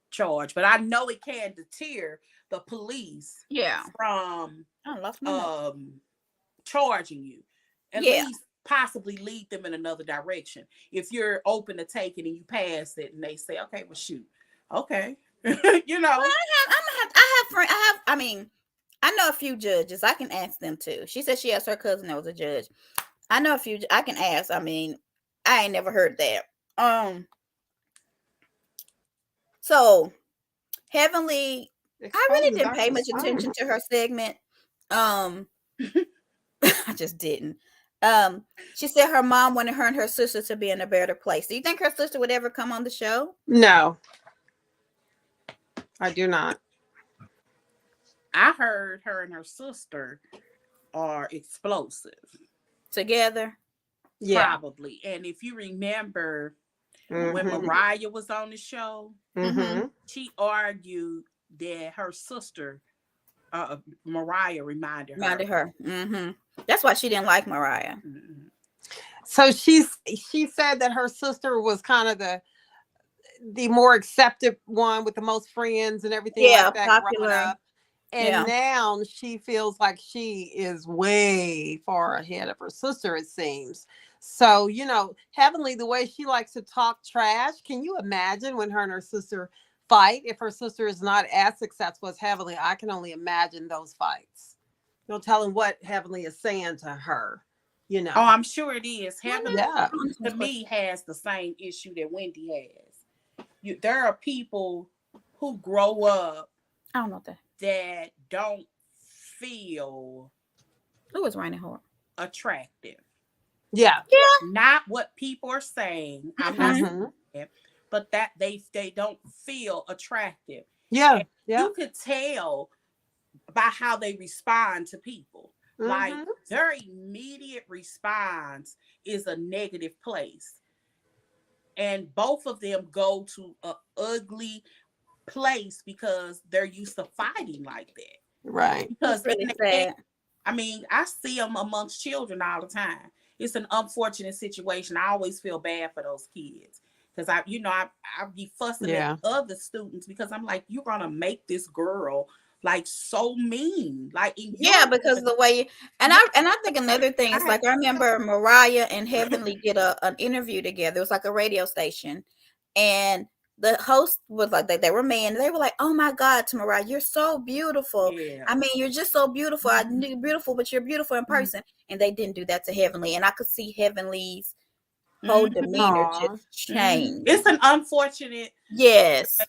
[SPEAKER 3] charge. But I know it can deter the police from charging you. At least possibly lead them in another direction. If you're open to take it and you pass it and they say, okay, well, shoot. Okay. You know.
[SPEAKER 2] Well, I know a few judges. I can ask them too. She said she asked her cousin that was a judge. I know a few. I can ask. I mean, I ain't never heard that. So Heavenly, I really didn't pay much attention to her segment. I just didn't. She said her mom wanted her and her sister to be in a better place. Do you think her sister would ever come on the show?
[SPEAKER 1] No, I do not.
[SPEAKER 3] I heard her and her sister are explosive
[SPEAKER 2] together.
[SPEAKER 1] Yeah,
[SPEAKER 3] probably. And if you remember when Mariah was on the show, she argued that her sister Mariah reminded her.
[SPEAKER 2] That's why she didn't like Mariah.
[SPEAKER 1] So she said that her sister was kind of the more accepted one with the most friends and everything like that growing up. And now she feels like she is way far ahead of her sister, it seems. So, you know, Heavenly, the way she likes to talk trash, can you imagine when her and her sister fight? If her sister is not as successful as Heavenly, I can only imagine those fights. No telling what Heavenly is saying to her, you know.
[SPEAKER 3] Oh, I'm sure it is. Heavenly, to me, has the same issue that Wendy has. there are people who grow up
[SPEAKER 2] I don't know
[SPEAKER 3] that don't feel
[SPEAKER 2] who was raining hard.
[SPEAKER 3] attractive.
[SPEAKER 1] Yeah.
[SPEAKER 3] Not what people are saying. I'm not saying that, but that they don't feel attractive.
[SPEAKER 1] Yeah.
[SPEAKER 3] And
[SPEAKER 1] Yeah.
[SPEAKER 3] you could tell by how they respond to people. Like their immediate response is a negative place. And both of them go to an ugly place because they're used to fighting like that.
[SPEAKER 1] Right.
[SPEAKER 3] Because
[SPEAKER 2] That's really sad.
[SPEAKER 3] I mean, I see them amongst children all the time. It's an unfortunate situation. I always feel bad for those kids because I be fussing at other students because I'm like, you're gonna make this girl like so mean, like
[SPEAKER 2] because the way and I think another thing is like I remember Mariah and Heavenly did an interview together. It was like a radio station, and the host was like they were men. They were like, "Oh my God, to Mariah, you're so beautiful.
[SPEAKER 3] Yeah.
[SPEAKER 2] I mean, you're just so beautiful. I knew you're beautiful, but you're beautiful in person." And they didn't do that to Heavenly, and I could see Heavenly's whole demeanor just change.
[SPEAKER 3] It's an unfortunate.
[SPEAKER 2] Yes.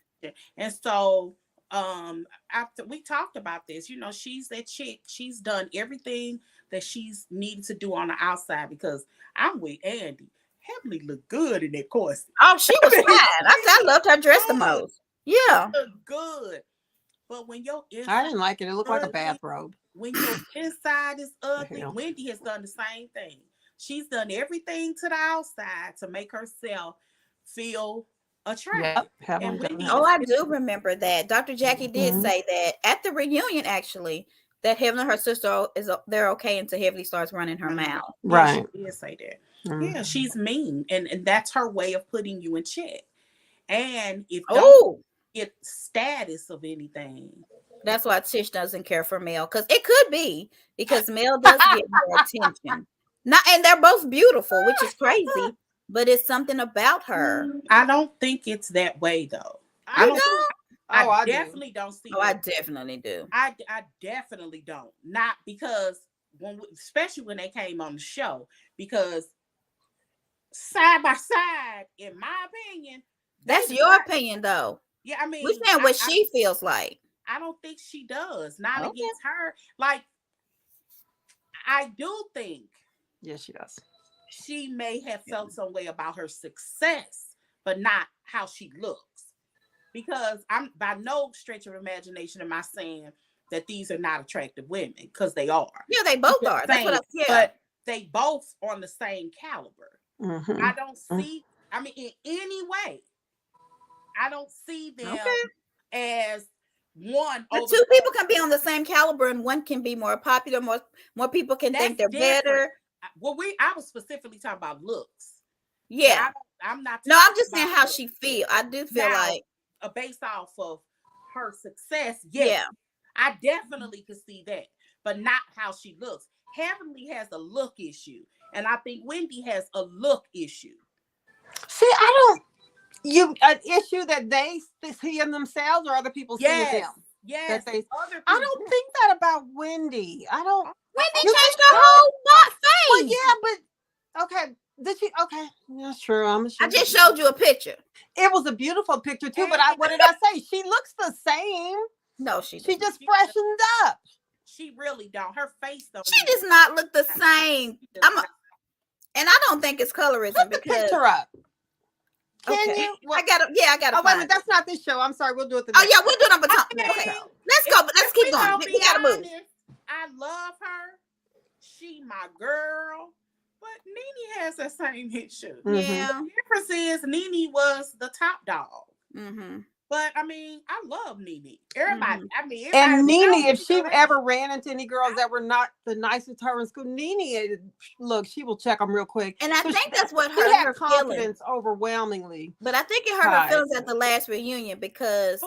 [SPEAKER 3] And so after we talked about this, she's that chick. She's done everything that she's needed to do on the outside because I'm with Andy. Heavenly looked good in that corset.
[SPEAKER 2] Oh, she was fine. I loved her dress the most. Yeah.
[SPEAKER 3] Looked good. But when your inside,
[SPEAKER 1] I didn't like it. It looked like a bathrobe.
[SPEAKER 3] When your inside is ugly, Wendy has done the same thing. She's done everything to the outside to make herself feel attractive.
[SPEAKER 1] Yep,
[SPEAKER 2] I do remember that. Dr. Jackie did say that at the reunion, actually, that Heavenly, her sister, they're okay until Heavenly starts running her mouth.
[SPEAKER 1] Right.
[SPEAKER 3] Yeah, she did say that. Yeah, she's mean, and that's her way of putting you in check. And if don't get status of anything,
[SPEAKER 2] that's why Tish doesn't care for Mel, because it could be because Mel does get more attention. And they're both beautiful, which is crazy, but it's something about her.
[SPEAKER 3] I don't think it's that way though. I definitely don't see.
[SPEAKER 2] I definitely do.
[SPEAKER 3] I definitely don't. Not because especially when they came on the show, because side by side, in my opinion,
[SPEAKER 2] that's your opinion though.
[SPEAKER 3] Yeah, I mean,
[SPEAKER 2] we're saying what she feels like.
[SPEAKER 3] I don't think she does. Not against her. Like, I do think.
[SPEAKER 1] Yes, she does.
[SPEAKER 3] She may have felt some way about her success, but not how she looks. Because I'm by no stretch of imagination am I saying that these are not attractive women, because they are.
[SPEAKER 2] Yeah, they both are. That's what
[SPEAKER 3] but they both on the same caliber.
[SPEAKER 1] Mm-hmm.
[SPEAKER 3] I don't see, I mean, in any way, I don't see them as one.
[SPEAKER 2] But two people can be on the same caliber, and one can be more popular. More people can think they're better.
[SPEAKER 3] Well, I was specifically talking about looks.
[SPEAKER 2] Yeah,
[SPEAKER 3] I'm not.
[SPEAKER 2] No, I'm just saying how she feel. I do feel like
[SPEAKER 3] based off of her success.
[SPEAKER 2] Yeah,
[SPEAKER 3] I definitely could see that, but not how she looks. Heavenly has a look issue, and I think Wendy has a look issue.
[SPEAKER 1] See, I don't. An issue that they see in themselves, or other people see in them.
[SPEAKER 3] Yes,
[SPEAKER 1] I don't think that about Wendy. I don't.
[SPEAKER 2] Wendy changed her whole face.
[SPEAKER 1] Well, yeah, but okay. Did she? Okay, that's true.
[SPEAKER 2] I just showed you a picture.
[SPEAKER 1] It was a beautiful picture too. But what did I say? She looks the same.
[SPEAKER 2] No, she
[SPEAKER 1] just freshened up.
[SPEAKER 3] She really don't. Her face don't.
[SPEAKER 2] She does not look the same. And I don't think it's colorism.
[SPEAKER 1] Put the picture up. Can you?
[SPEAKER 2] I got it. Yeah, I got it.
[SPEAKER 1] Oh, wait a minute. That's not this show. I'm sorry. We'll do it the
[SPEAKER 2] next. Oh, yeah, we'll do it on Potomac. Okay. Let's go. But let's keep going. We got to move.
[SPEAKER 3] I love her. She my girl. But Nene has that same issue.
[SPEAKER 2] Mm-hmm. Yeah.
[SPEAKER 3] The difference is Nene was the top dog.
[SPEAKER 2] Mm-hmm.
[SPEAKER 3] But I mean, I love Nene. Everybody, I mean,
[SPEAKER 1] and Nene, if she ever ran into any girls that were not the nicest to her in school, Nene, look, she will check them real quick.
[SPEAKER 2] And I think that's what
[SPEAKER 1] hurt
[SPEAKER 2] her
[SPEAKER 1] confidence overwhelmingly.
[SPEAKER 2] But I think it hurt her feelings at the last reunion because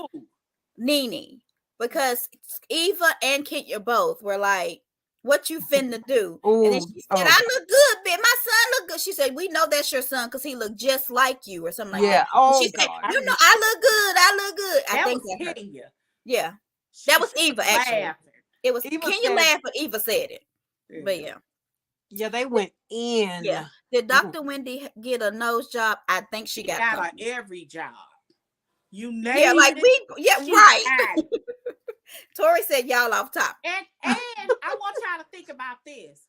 [SPEAKER 2] Nene, because Eva and Kenya both were like, "What you finna do?"
[SPEAKER 1] Ooh,
[SPEAKER 2] and then she said, "I look good, bitch. My son look good." She said, "We know that's your son because he looked just like you," or something like that.
[SPEAKER 1] Oh,
[SPEAKER 2] she said, "You know, I look good. I look good." I think
[SPEAKER 3] that Kenya.
[SPEAKER 2] Yeah, that was Eva. Actually, it was
[SPEAKER 1] Eva
[SPEAKER 2] Kenya laughed, but Eva said it. But
[SPEAKER 1] yeah, they went in.
[SPEAKER 2] Yeah, did Dr. Wendy get a nose job? I think she got
[SPEAKER 3] her every job. You named
[SPEAKER 2] Yeah, like
[SPEAKER 3] it. She
[SPEAKER 2] right.
[SPEAKER 3] got it.
[SPEAKER 2] Tori said y'all off top.
[SPEAKER 3] And I want y'all to think about this.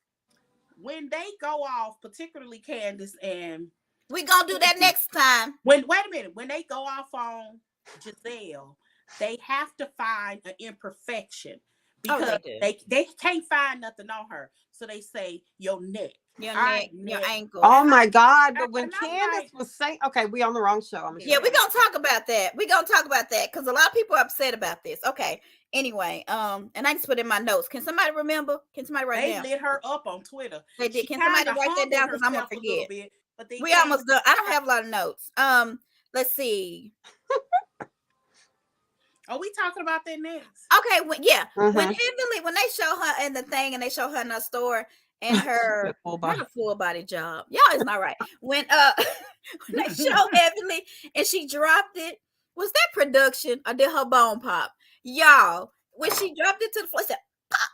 [SPEAKER 3] When they go off, particularly Candace and
[SPEAKER 2] We gonna do that next time.
[SPEAKER 3] wait a minute. When they go off on Giselle, they have to find an imperfection because they can't find nothing on her. So they say your neck.
[SPEAKER 2] Your neck, your ankle.
[SPEAKER 1] Oh my God. But when Candace was saying, okay, we on the wrong show.
[SPEAKER 2] Yeah, we're gonna talk about that. We're gonna talk about that because a lot of people are upset about this. Okay. Anyway, and I just put in my notes. Can somebody remember? Can somebody write down?
[SPEAKER 3] They lit her up on Twitter.
[SPEAKER 2] They did. Can somebody write that down? Because I'm gonna forget.
[SPEAKER 3] Bit, but
[SPEAKER 2] we almost done. I don't have a lot of notes. Let's see.
[SPEAKER 3] Are we talking about that next?
[SPEAKER 2] Okay, when Heavenly, when they show her in the thing and they show her in the store and her full body job. Y'all is not right. When when they show Heavenly and she dropped it, was that production or did her bone pop? Y'all, when she dropped it to the floor, it said pop.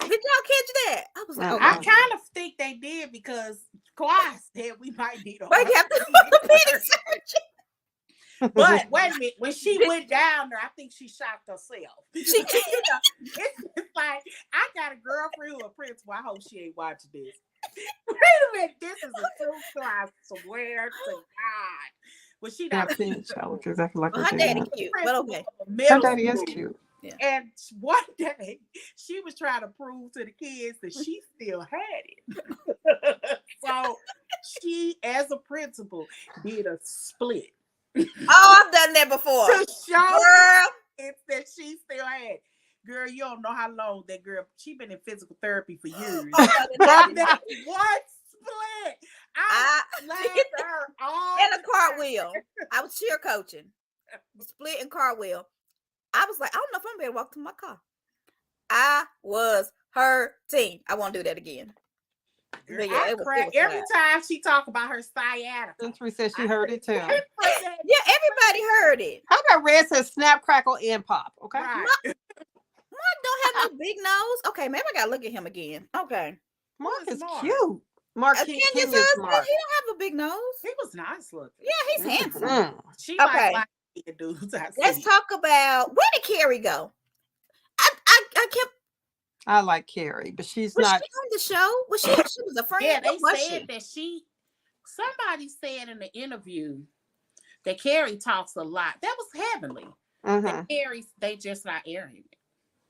[SPEAKER 2] Did y'all catch that? I was like,
[SPEAKER 3] I kind of think they did because Kawhi said we might need a
[SPEAKER 2] surgery.
[SPEAKER 3] But wait a minute, when she went down there, I think she shocked herself. It's like, I got a girlfriend who a principal. I hope she ain't watching this. Wait a minute, this is a true story. I swear to God. Well, she not
[SPEAKER 1] exactly like
[SPEAKER 2] her daddy cute, but okay.
[SPEAKER 1] Her daddy is cute.
[SPEAKER 3] Yeah. And one day she was trying to prove to the kids that she still had it. So she, as a principal, did a split.
[SPEAKER 2] Oh, I've done that before.
[SPEAKER 3] To show it's that she still had. Girl, you don't know how long that girl. She been in physical therapy for years. That one split. I slapped her all
[SPEAKER 2] in a cartwheel. I was cheer coaching. Split and cartwheel. I was like, I don't know if I'm gonna walk to my car. I was hurting. I won't do that again.
[SPEAKER 3] Girl, yeah, every time she talk about her sciatica.
[SPEAKER 1] Century said she heard it too.
[SPEAKER 2] Yeah, everybody heard it.
[SPEAKER 1] How about Red says snap, crackle, and pop? Okay.
[SPEAKER 3] Right.
[SPEAKER 2] Mark don't have no big nose. Okay, maybe I gotta look at him again. Okay.
[SPEAKER 1] Mark is cute. Mark
[SPEAKER 2] King is Mark. He don't have a big nose.
[SPEAKER 3] He was nice looking.
[SPEAKER 2] Yeah, he's handsome.
[SPEAKER 3] She okay. Like dudes.
[SPEAKER 2] Let's talk about where did Carrie go? I kept.
[SPEAKER 1] I like Carrie, but she's
[SPEAKER 2] was
[SPEAKER 1] not
[SPEAKER 2] she on the show. Was she? She was a friend.
[SPEAKER 3] Yeah, they said that she. Somebody said in the interview that Carrie talks a lot. That was Heavenly. That Carrie, they just not airing it.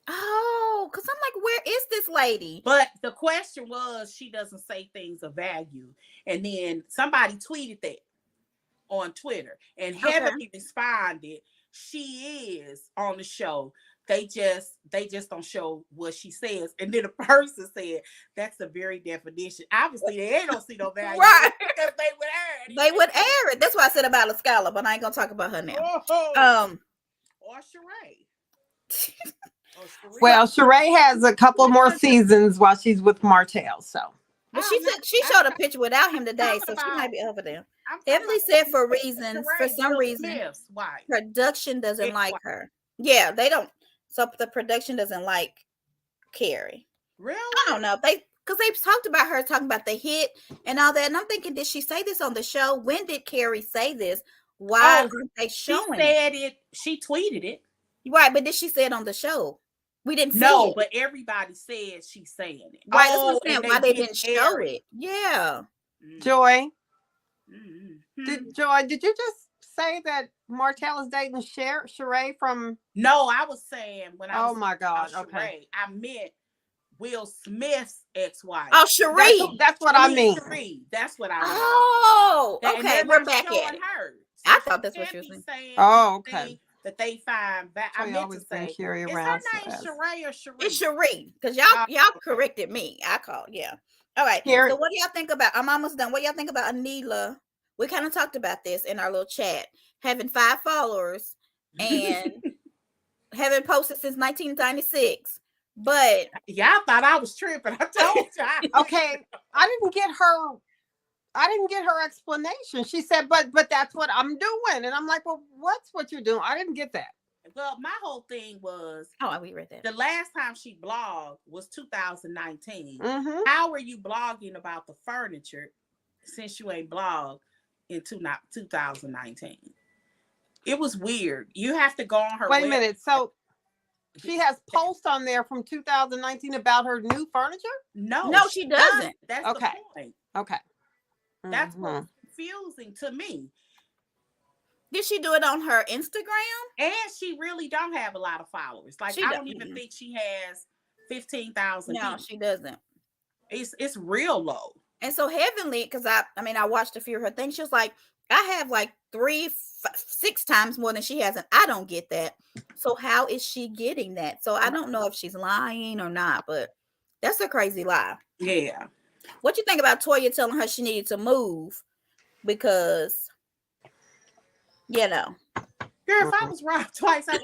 [SPEAKER 2] Oh, because I'm like, where is this lady?
[SPEAKER 3] But the question was, she doesn't say things of value, and then somebody tweeted that on Twitter, and Heavenly responded, "She is on the show. They just don't show what she says." And then the person said, "That's the very definition. Obviously, they don't see no value,
[SPEAKER 2] right?
[SPEAKER 3] Because they would air it.
[SPEAKER 2] They would air it. That's why I said about LaScala, but I ain't gonna talk about her now.
[SPEAKER 3] Or Sheree.
[SPEAKER 1] Well, Sheree has a couple more seasons while she's with Martell. So,
[SPEAKER 2] but she showed a picture without him today, so she might be over there. Heavenly said for some reason, production doesn't like her. Yeah, they don't. So the production doesn't like Carrie.
[SPEAKER 3] Really?
[SPEAKER 2] I don't know. Because they talked about her talking about the hit and all that. And I'm thinking, did she say this on the show? When did Carrie say this? Why aren't they showing
[SPEAKER 3] it? She tweeted it.
[SPEAKER 2] Right, but did she say it on the show? We didn't see it.
[SPEAKER 3] But everybody said she's saying it.
[SPEAKER 2] Right, that's what I'm saying. Why they didn't show it? Yeah.
[SPEAKER 1] Joy. Did you just say that Martell is dating Sheree from?
[SPEAKER 3] No, I was saying when I was.
[SPEAKER 1] Oh my God!
[SPEAKER 3] Sheree,
[SPEAKER 1] okay,
[SPEAKER 3] I meant Will Smith's ex-wife.
[SPEAKER 2] Oh, Sheree.
[SPEAKER 1] That's what I mean.
[SPEAKER 3] Sheree. That's what I mean.
[SPEAKER 2] Oh, okay. We're back at it. So I thought that's what you were saying.
[SPEAKER 1] Oh, okay.
[SPEAKER 3] That they find back. I meant to say,
[SPEAKER 1] Carrie
[SPEAKER 3] is
[SPEAKER 1] around
[SPEAKER 3] her name Sheree or Sheree?
[SPEAKER 2] It's Sheree, because y'all corrected me. I called, yeah. All right. So what do y'all think about? I'm almost done. What y'all think about Anila? We kind of talked about this in our little chat. Having 5 followers and haven't posted since 1996. But
[SPEAKER 3] y'all thought I was tripping. I told y'all.
[SPEAKER 1] Okay, I didn't get her explanation. She said, but that's what I'm doing. And I'm like, well, what's what you're doing? I didn't get that.
[SPEAKER 3] Well, my whole thing was,
[SPEAKER 2] we read that.
[SPEAKER 3] The last time she blogged was 2019. How are you blogging about the furniture since you ain't blogged in 2019? It was weird. You have to go on her
[SPEAKER 1] Wait a
[SPEAKER 3] website.
[SPEAKER 1] minute. So she has posts on there from 2019 about her new furniture?
[SPEAKER 2] No, she doesn't.
[SPEAKER 3] That's
[SPEAKER 1] Okay.
[SPEAKER 3] the point.
[SPEAKER 1] Okay.
[SPEAKER 3] That's what's confusing to me.
[SPEAKER 2] Did she do it on her Instagram?
[SPEAKER 3] And she really don't have a lot of followers. Like,
[SPEAKER 2] She
[SPEAKER 3] I
[SPEAKER 2] don't.
[SPEAKER 3] don't even think she has 15,000
[SPEAKER 2] No,
[SPEAKER 3] people.
[SPEAKER 2] she doesn't.
[SPEAKER 3] It's real low.
[SPEAKER 2] And so Heavenly, because I watched a few of her things. She was like, I have like 6 times more than she has, and I don't get that. So how is she getting that? So I don't know if she's lying or not, but that's a crazy lie.
[SPEAKER 3] Yeah.
[SPEAKER 2] What you think about Toya telling her she needed to move because, you know?
[SPEAKER 3] Girl, if I was robbed twice, and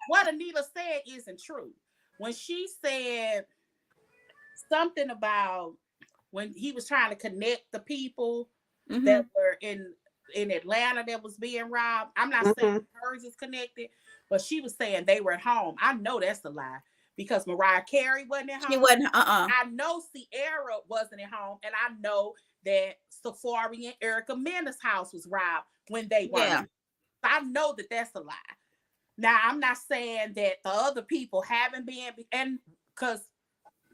[SPEAKER 3] what Anita said isn't true. When she said something about when he was trying to connect the people that were in Atlanta that was being robbed. I'm not saying hers is connected, but she was saying they were at home. I know that's a lie because Mariah Carey wasn't at home.
[SPEAKER 2] She wasn't.
[SPEAKER 3] I know Sierra wasn't at home, and I know that Safari and Erica Mena's house was robbed when they were.
[SPEAKER 2] Yeah.
[SPEAKER 3] I know that that's a lie. Now, I'm not saying that the other people haven't been, and because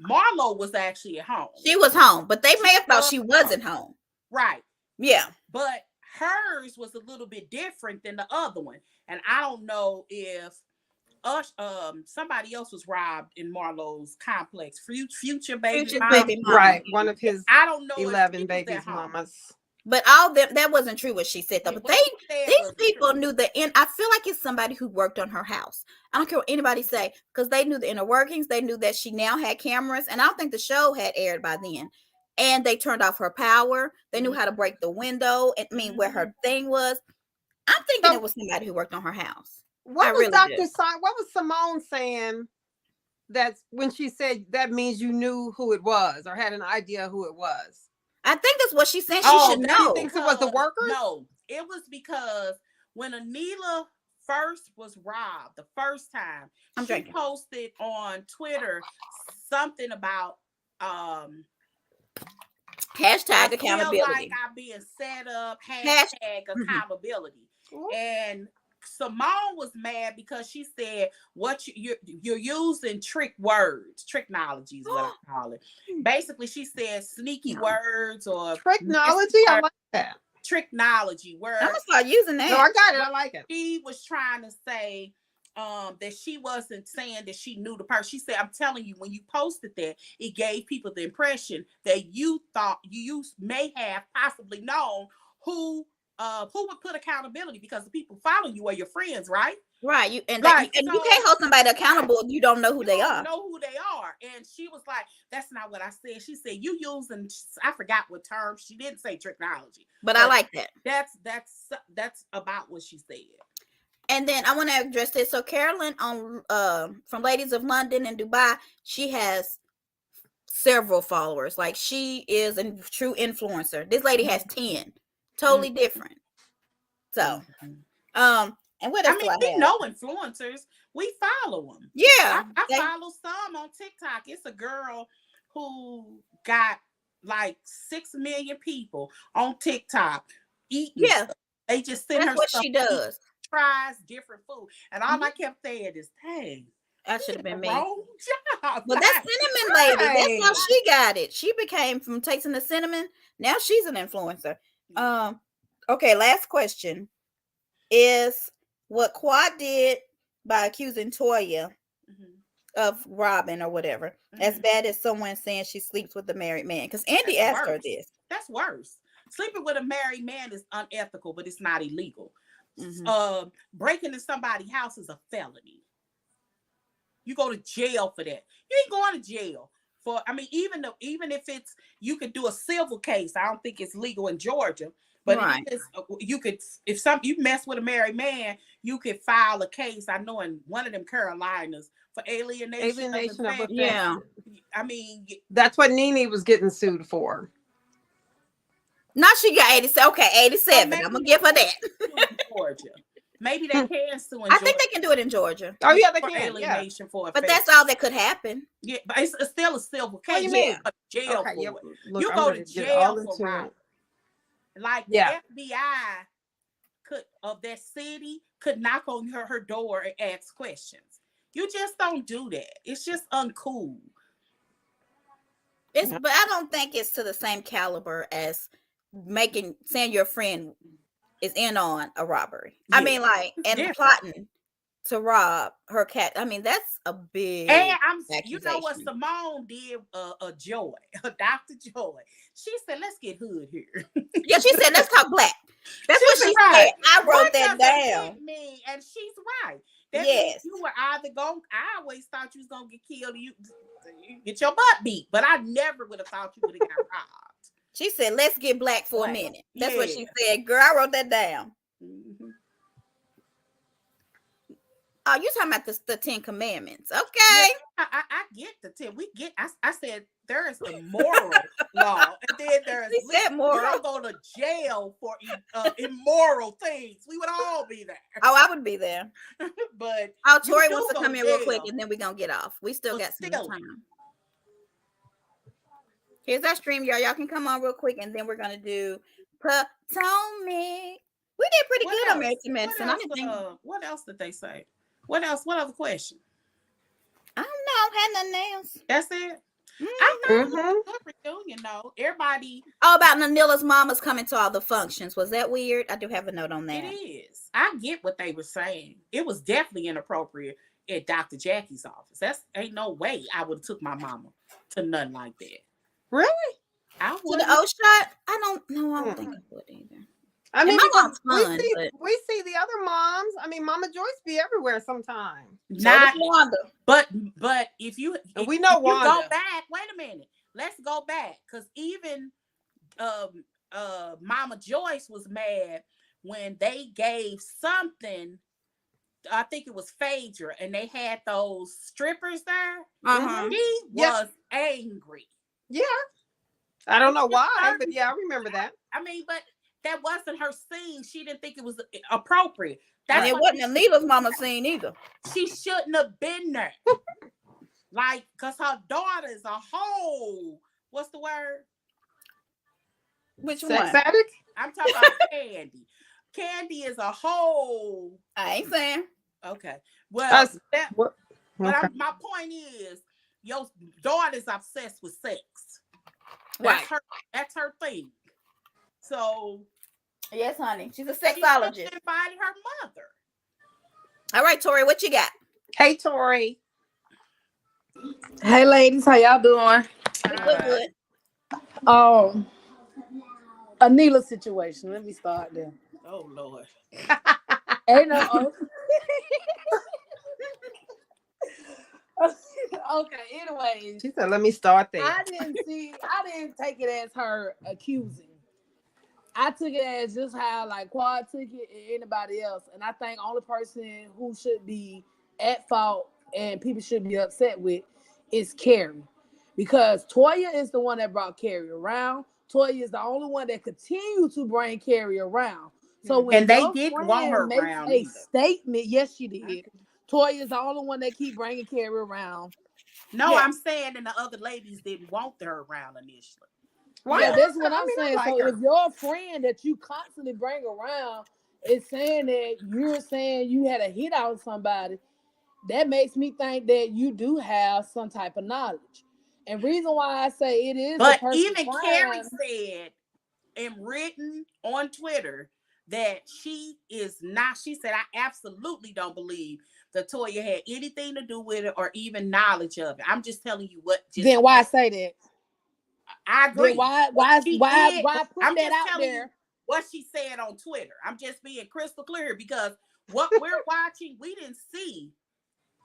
[SPEAKER 3] Marlo was actually at home.
[SPEAKER 2] She was home, but they may have thought she wasn't home.
[SPEAKER 3] Right.
[SPEAKER 2] Yeah.
[SPEAKER 3] But hers was a little bit different than the other one. And I don't know if somebody else was robbed in Marlo's complex. Future baby mama.
[SPEAKER 1] Right. One of his
[SPEAKER 3] I don't know
[SPEAKER 1] 11 babies mamas.
[SPEAKER 2] But all that wasn't true what she said though. But these people knew the end. I feel like it's somebody who worked on her house. I don't care what anybody say, because they knew the inner workings. They knew that she now had cameras, and I don't think the show had aired by then. And they turned off her power. They knew how to break the window. I mean, where her thing was. I'm thinking it was somebody who worked on her house.
[SPEAKER 1] What was Simone saying? That's when she said that means you knew who it was or had an idea who it was.
[SPEAKER 2] I think that's what she's saying. She should know.
[SPEAKER 1] She thinks it was the workers?
[SPEAKER 3] No, it was because when Anila first was robbed the first time, she posted on Twitter something about
[SPEAKER 2] hashtag accountability.
[SPEAKER 3] I feel like I'm being set up. Hashtag accountability. And Simone was mad because she said, "What you're using trick words, tricknology is what I call it." Basically, she said sneaky words or
[SPEAKER 1] tricknology. I like that.
[SPEAKER 3] Tricknology words.
[SPEAKER 2] I'm gonna start using that.
[SPEAKER 1] No, I got it. I like it.
[SPEAKER 3] She was trying to say that she wasn't saying that she knew the person. She said, "I'm telling you, when you posted that, it gave people the impression that you thought you may have possibly known who would put accountability because the people following you are your friends, right?
[SPEAKER 2] Right. You can't hold somebody accountable. You don't know who they are.
[SPEAKER 3] Know who they are." And she was like, "That's not what I said." She said, "You using," I forgot what term. She didn't say technology,
[SPEAKER 2] but I like that.
[SPEAKER 3] That's about what she said.
[SPEAKER 2] And then I want to address this. So Carolyn from Ladies of London and Dubai, she has several followers. Like, she is a true influencer. This lady has 10. Totally different. So, and what else do I have?
[SPEAKER 3] We know influencers. We follow them.
[SPEAKER 2] Yeah.
[SPEAKER 3] I follow some on TikTok. It's a girl who got like 6 million people on TikTok eating. Yeah. Stuff. They just send her
[SPEAKER 2] what
[SPEAKER 3] stuff.
[SPEAKER 2] She does.
[SPEAKER 3] Tries different food. And all I kept saying is, "Dang,
[SPEAKER 2] that should have been me."
[SPEAKER 3] Wrong job.
[SPEAKER 2] Well, that cinnamon lady, that's how she got it. She became from tasting the cinnamon. Now she's an influencer. Okay, last question is what Quad did by accusing Toya of robbing or whatever as bad as someone saying she sleeps with a married man, because Andy asked her this.
[SPEAKER 3] That's worse. Sleeping with a married man is unethical, but it's not illegal. Breaking into somebody's house is a felony. You go to jail for that. You ain't going to jail for, I mean, even if it's, you could do a civil case. I don't think it's legal in Georgia, but you could, if you mess with a married man, you could file a case. I know in one of them Carolinas for alienation of affection.
[SPEAKER 2] Yeah.
[SPEAKER 3] I mean,
[SPEAKER 1] that's what Nene was getting sued for.
[SPEAKER 2] Now she got 87. Okay, 87. I'm gonna give her that.
[SPEAKER 3] Georgia. Maybe they can sue in Georgia.
[SPEAKER 2] I think they can do it in Georgia.
[SPEAKER 1] Oh yeah, they can.
[SPEAKER 3] Alienation for
[SPEAKER 2] but that's all that could happen.
[SPEAKER 3] Yeah, but it's still a civil case.
[SPEAKER 1] What do you mean?
[SPEAKER 3] Jail for it.
[SPEAKER 1] Look,
[SPEAKER 3] you go to jail for robbery. Like the FBI of that city could knock on her door and ask questions. You just don't do that. It's just uncool.
[SPEAKER 2] But I don't think it's to the same caliber as saying your friend is in on a robbery. Yeah. I mean, like, and plotting to rob her cat. I mean, that's a big.
[SPEAKER 3] And you know what Simone did? Joy, Dr. Joy. She said, "Let's get hood here."
[SPEAKER 2] Yeah, she said, "Let's talk black." That's what she said. I wrote that down.
[SPEAKER 3] Me, and she's right. That means you were either going. I always thought you was gonna get killed. You get your butt beat, but I never would have thought you would have got robbed.
[SPEAKER 2] She said, "Let's get black for a minute." That's what she said. Girl, I wrote that down. Mm-hmm. Oh, you talking about the 10 Commandments? Okay.
[SPEAKER 3] Yeah, I get the 10. We get. I said there is the moral law, and then there's moral. You don't go to jail for immoral things. We would all be there.
[SPEAKER 2] Oh, I would be there.
[SPEAKER 3] But
[SPEAKER 2] Tori wants to come in real quick, and then we're gonna get off. We still got some time. Here's our stream, y'all. Y'all can come on real quick, and then we're gonna do Potomac. We did pretty good on American Medicine.
[SPEAKER 3] What else did they say? What else? What other question?
[SPEAKER 2] I don't know. Had nothing else.
[SPEAKER 3] That's it. I thought it was a good reunion, though. Everybody.
[SPEAKER 2] Oh, about Nanila's mama's coming to all the functions. Was that weird? I do have a note on that.
[SPEAKER 3] It is. I get what they were saying. It was definitely inappropriate at Dr. Jackie's office. That's ain't no way I would have took my mama to nothing like that.
[SPEAKER 1] Really?
[SPEAKER 2] I would. To the O shot? I don't know. I don't think I would either.
[SPEAKER 1] I mean, we see the other moms. I mean, Mama Joyce be everywhere sometimes.
[SPEAKER 3] Not Wanda. But if we know Wanda. You go back, wait a minute. Let's go back. Because even Mama Joyce was mad when they gave something. I think it was Phaedra, and they had those strippers there. He was angry.
[SPEAKER 1] Yeah. I don't know why, but yeah, I remember that.
[SPEAKER 3] I mean, but that wasn't her scene. She didn't think it was appropriate.
[SPEAKER 2] And it wasn't Anita's mama's scene either.
[SPEAKER 3] She shouldn't have been there. Like, because her daughter is a whole, what's the word?
[SPEAKER 2] Which
[SPEAKER 1] Sex
[SPEAKER 2] one?
[SPEAKER 1] addict?
[SPEAKER 3] I'm talking about Candy. Candy is a whole.
[SPEAKER 2] I ain't saying.
[SPEAKER 3] Okay. Well,
[SPEAKER 1] my
[SPEAKER 3] point is, your daughter's obsessed with sex. That's her thing. So,
[SPEAKER 2] yes, honey, she's a sexologist.
[SPEAKER 3] She invited her mother.
[SPEAKER 2] All right, Tori, what you got?
[SPEAKER 1] Hey, Tori.
[SPEAKER 4] Hey, ladies, how y'all doing?
[SPEAKER 2] Good.
[SPEAKER 4] Anila situation. Let me start there.
[SPEAKER 3] Oh Lord.
[SPEAKER 4] Ain't no. Okay. Anyway,
[SPEAKER 1] she said, "Let me start there."
[SPEAKER 4] I didn't take it as her accusing. I took it as just how like Quad took it and anybody else. And I think only person who should be at fault and people should be upset with is Carrie. Because Toya is the one that brought Carrie around. Toya is the only one that continued to bring Carrie around. So when
[SPEAKER 3] they didn't want her around
[SPEAKER 4] a statement, yes, she did. Okay. Toya is the only one that keep bringing Carrie around.
[SPEAKER 3] No, I'm saying, and the other ladies didn't want her around initially.
[SPEAKER 4] Why? Yeah, that's what I'm saying. Like so if your friend that you constantly bring around is saying that you're saying you had a hit on somebody, that makes me think that you do have some type of knowledge. And reason why I say it is,
[SPEAKER 3] but even Carrie said and written on Twitter that she is not. She said, "I absolutely don't believe that Toya had anything to do with it or even knowledge of it. I'm just telling you what."
[SPEAKER 4] Then why say that?
[SPEAKER 3] I agree.
[SPEAKER 4] Then why put that out there?
[SPEAKER 3] What she said on Twitter. I'm just being crystal clear because what we're watching, we didn't see.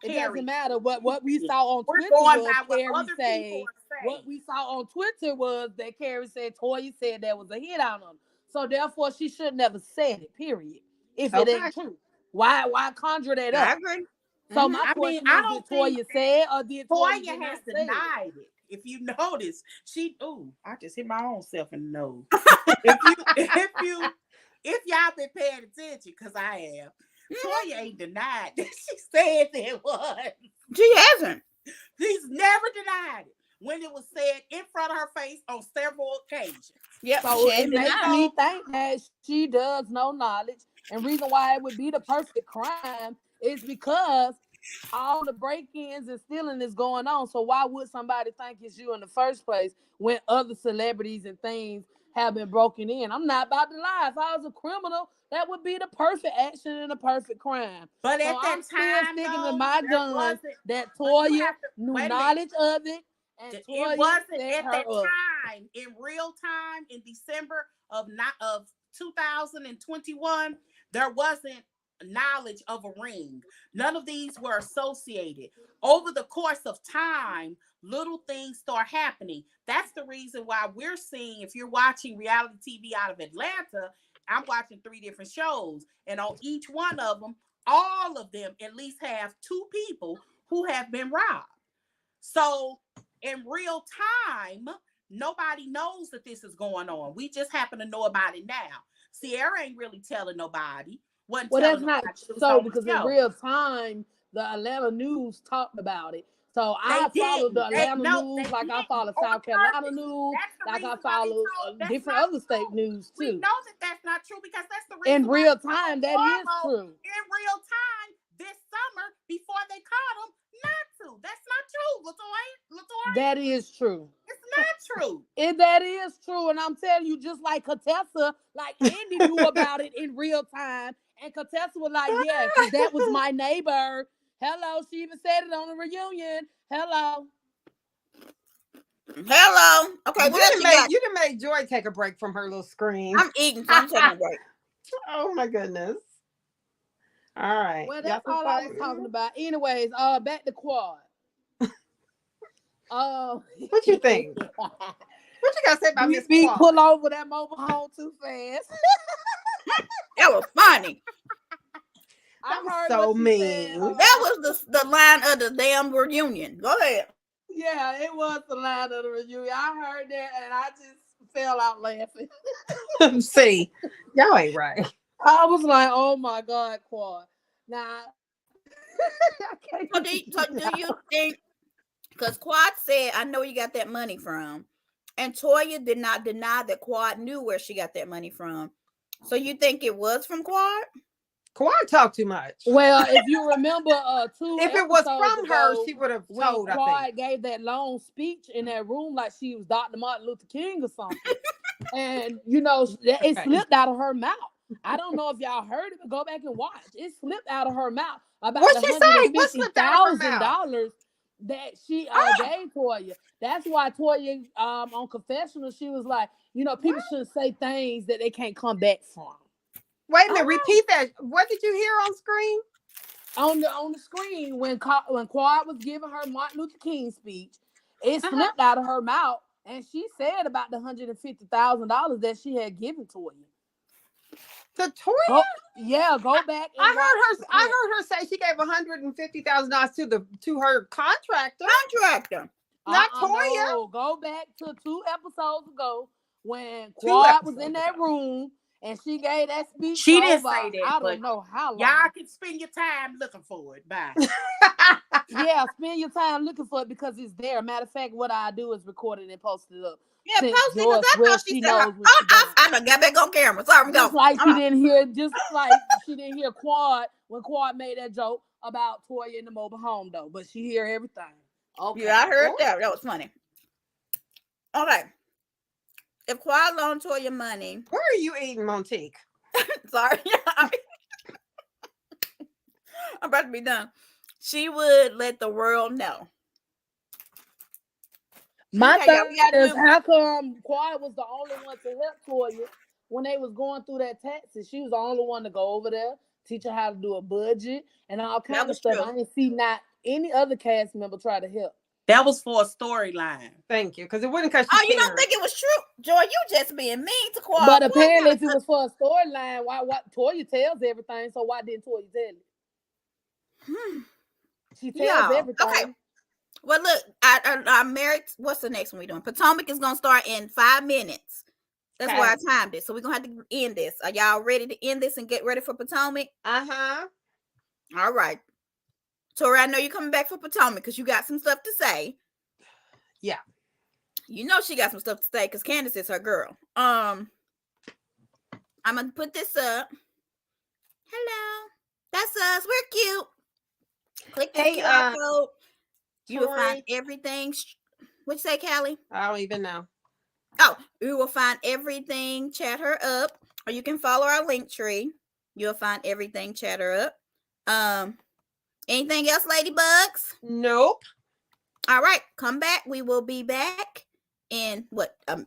[SPEAKER 4] It doesn't matter what we saw on Twitter was Carrie say. What we saw on Twitter was that Carrie said Toya said there was a hit on him. So therefore, she should never said it. Period. If it ain't true, why conjure that up?
[SPEAKER 2] I agree.
[SPEAKER 4] So my question is, did Toya say it or did
[SPEAKER 3] Toya has denied it? If you notice, I just hit my own self in the nose. if y'all been paying attention, because I am, Toya ain't denied that she said there was.
[SPEAKER 2] She hasn't.
[SPEAKER 3] She's never denied it when it was said in front of her face on several occasions.
[SPEAKER 4] Yep. So it makes me think that she does know knowledge And reason why it would be the perfect crime is because all the break-ins and stealing is going on. So why would somebody think it's you in the first place when other celebrities and things have been broken in? I'm not about to lie. If I was a criminal, that would be the perfect action and the perfect crime.
[SPEAKER 3] But
[SPEAKER 4] so
[SPEAKER 3] at that
[SPEAKER 4] I'm still
[SPEAKER 3] time,
[SPEAKER 4] sticking to
[SPEAKER 3] though,
[SPEAKER 4] my
[SPEAKER 3] there
[SPEAKER 4] gun
[SPEAKER 3] wasn't.
[SPEAKER 4] that
[SPEAKER 3] But you
[SPEAKER 4] Toya
[SPEAKER 3] have to
[SPEAKER 4] knew
[SPEAKER 3] wait a minute.
[SPEAKER 4] knowledge of it, and
[SPEAKER 3] It
[SPEAKER 4] Toya
[SPEAKER 3] wasn't
[SPEAKER 4] set
[SPEAKER 3] at
[SPEAKER 4] her
[SPEAKER 3] that
[SPEAKER 4] up.
[SPEAKER 3] time, in real time, in December of 2021. There wasn't knowledge of a ring. None of these were associated. Over the course of time, little things start happening. That's the reason why we're seeing, if you're watching reality TV out of Atlanta, I'm watching 3 different shows, and on each one of them, all of them at least have 2 people who have been robbed. So in real time, nobody knows that this is going on. We just happen to know about it now. Sierra ain't really telling nobody. Wasn't
[SPEAKER 4] Well,
[SPEAKER 3] telling
[SPEAKER 4] that's not
[SPEAKER 3] nobody. It was
[SPEAKER 4] so
[SPEAKER 3] on the
[SPEAKER 4] because in
[SPEAKER 3] show.
[SPEAKER 4] real time, the Atlanta news talked about it. So
[SPEAKER 3] They
[SPEAKER 4] I follow the
[SPEAKER 3] didn't. They
[SPEAKER 4] Atlanta
[SPEAKER 3] no,
[SPEAKER 4] news
[SPEAKER 3] they
[SPEAKER 4] like I
[SPEAKER 3] didn't.
[SPEAKER 4] follow
[SPEAKER 3] On
[SPEAKER 4] South Carolina
[SPEAKER 3] purpose.
[SPEAKER 4] news,
[SPEAKER 3] That's the
[SPEAKER 4] like I
[SPEAKER 3] reason why they
[SPEAKER 4] follow
[SPEAKER 3] told. That's
[SPEAKER 4] different
[SPEAKER 3] not
[SPEAKER 4] other state
[SPEAKER 3] true.
[SPEAKER 4] news
[SPEAKER 3] We
[SPEAKER 4] too.
[SPEAKER 3] know that that's not true because that's the reason
[SPEAKER 4] In
[SPEAKER 3] why
[SPEAKER 4] real
[SPEAKER 3] they told
[SPEAKER 4] time, that is
[SPEAKER 3] Cuomo
[SPEAKER 4] true.
[SPEAKER 3] in real time this summer before they caught him not to. That's not true, Latoya.
[SPEAKER 4] That is true.
[SPEAKER 3] It's not true.
[SPEAKER 4] That is true, and I'm telling you, just like Contessa, like Andy knew about it in real time, and Contessa was like, "Yeah, because that was my neighbor." Hello, she even said it on the reunion. Hello.
[SPEAKER 2] Hello. Okay, what else you got?
[SPEAKER 1] You done made Joy take a break from her little screen.
[SPEAKER 2] I'm eating, so I'm taking a break.
[SPEAKER 1] Oh my goodness. All right.
[SPEAKER 4] Well, that's all I was talking about. Anyways, back to Quad.
[SPEAKER 1] What you think? What you gotta say about Miss Quad?
[SPEAKER 4] Pull over that mobile home too fast.
[SPEAKER 2] That was funny.
[SPEAKER 1] That was so mean.
[SPEAKER 2] That was the line of the damn reunion. Go ahead.
[SPEAKER 4] Yeah, it was the line of the reunion. I heard that and I just fell out laughing.
[SPEAKER 1] See, y'all ain't right.
[SPEAKER 4] I was like, oh my God, Quad. Now,
[SPEAKER 2] So do you think, because Quad said, I know you got that money from, and Toya did not deny that Quad knew where she got that money from. So you think it was from Quad?
[SPEAKER 1] Quad talked too much.
[SPEAKER 4] Well, if you remember,
[SPEAKER 1] if it was from her, she would have told.
[SPEAKER 4] When Quad gave that long speech in that room, like she was Dr. Martin Luther King or something, and you know it slipped out of her mouth. I don't know if y'all heard it, but go back and watch. It slipped out of her mouth about
[SPEAKER 1] what she say? What slipped out of her mouth?
[SPEAKER 4] $150,000 that she gave Toya. That's why Toya on confessional, she was like, you know, people shouldn't say things that they can't come back from.
[SPEAKER 1] Wait a minute, repeat that. What did you hear on screen?
[SPEAKER 4] On the screen when Quad was giving her Martin Luther King speech, it slipped out of her mouth, and she said about the $150,000 that she had given Toya.
[SPEAKER 1] To Toya?
[SPEAKER 4] Go back. And
[SPEAKER 1] I heard her say she gave $150,000 to her contractor. Not Toya.
[SPEAKER 4] No. Go back to 2 episodes ago when Quad was in that room and she gave that speech.
[SPEAKER 3] She didn't say that.
[SPEAKER 4] I don't know how long.
[SPEAKER 3] Y'all can spend your time looking for it. Bye.
[SPEAKER 4] Yeah, spend your time looking for it because it's there. Matter of fact, what I do is record it and post it up.
[SPEAKER 2] Yeah, post it because I thought she said I done got back on camera. Sorry,
[SPEAKER 4] just like she didn't hear Quad when Quad made that joke about Toya in the mobile home though, but she hear everything.
[SPEAKER 2] Okay. Yeah, I heard that. That was funny. Okay. If Quad loaned Toya money.
[SPEAKER 1] Where are you eating, Montique?
[SPEAKER 2] Sorry. I'm about to be done. She would let the world know.
[SPEAKER 4] My thing is, how come Quad was the only one to help Toya when they was going through that taxes? She was the only one to go over there, teach her how to do a budget and all kinds of stuff. True. I didn't see not any other cast member try to help.
[SPEAKER 3] That was for a storyline.
[SPEAKER 1] Thank you, because it wouldn't. Because
[SPEAKER 2] you don't think it was true, Joy? You just being mean to Quad.
[SPEAKER 4] But apparently, if it was for a storyline, why Toya tells everything? So why didn't Toya tell it? She tells everything. Okay.
[SPEAKER 2] Well, look, I'm married. What's the next one we doing? Potomac is gonna start in 5 minutes. That's why I timed it. So we're gonna have to end this. Are y'all ready to end this and get ready for Potomac?
[SPEAKER 1] All
[SPEAKER 2] right. Tori, I know you're coming back for Potomac because you got some stuff to say.
[SPEAKER 1] Yeah.
[SPEAKER 2] You know she got some stuff to say because Candace is her girl. I'm gonna put this up. Hello. That's us. We're cute. Click that
[SPEAKER 1] Hey,
[SPEAKER 2] QR code. You will find
[SPEAKER 1] Tori.
[SPEAKER 2] everything. What'd you say, Callie?
[SPEAKER 1] I don't even know.
[SPEAKER 2] Oh, you will find everything. Chat her up, or you can follow our link tree. You'll find everything. Chat her up. Anything else, ladybugs?
[SPEAKER 1] Nope.
[SPEAKER 2] All right, come back. We will be back in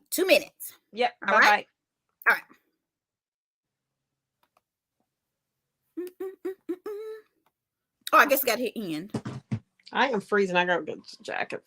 [SPEAKER 2] 2 minutes.
[SPEAKER 1] Yep.
[SPEAKER 2] All
[SPEAKER 1] Bye-bye.
[SPEAKER 2] right. All right. Oh, I guess I got to hit end.
[SPEAKER 1] I am freezing. I gotta get a jacket for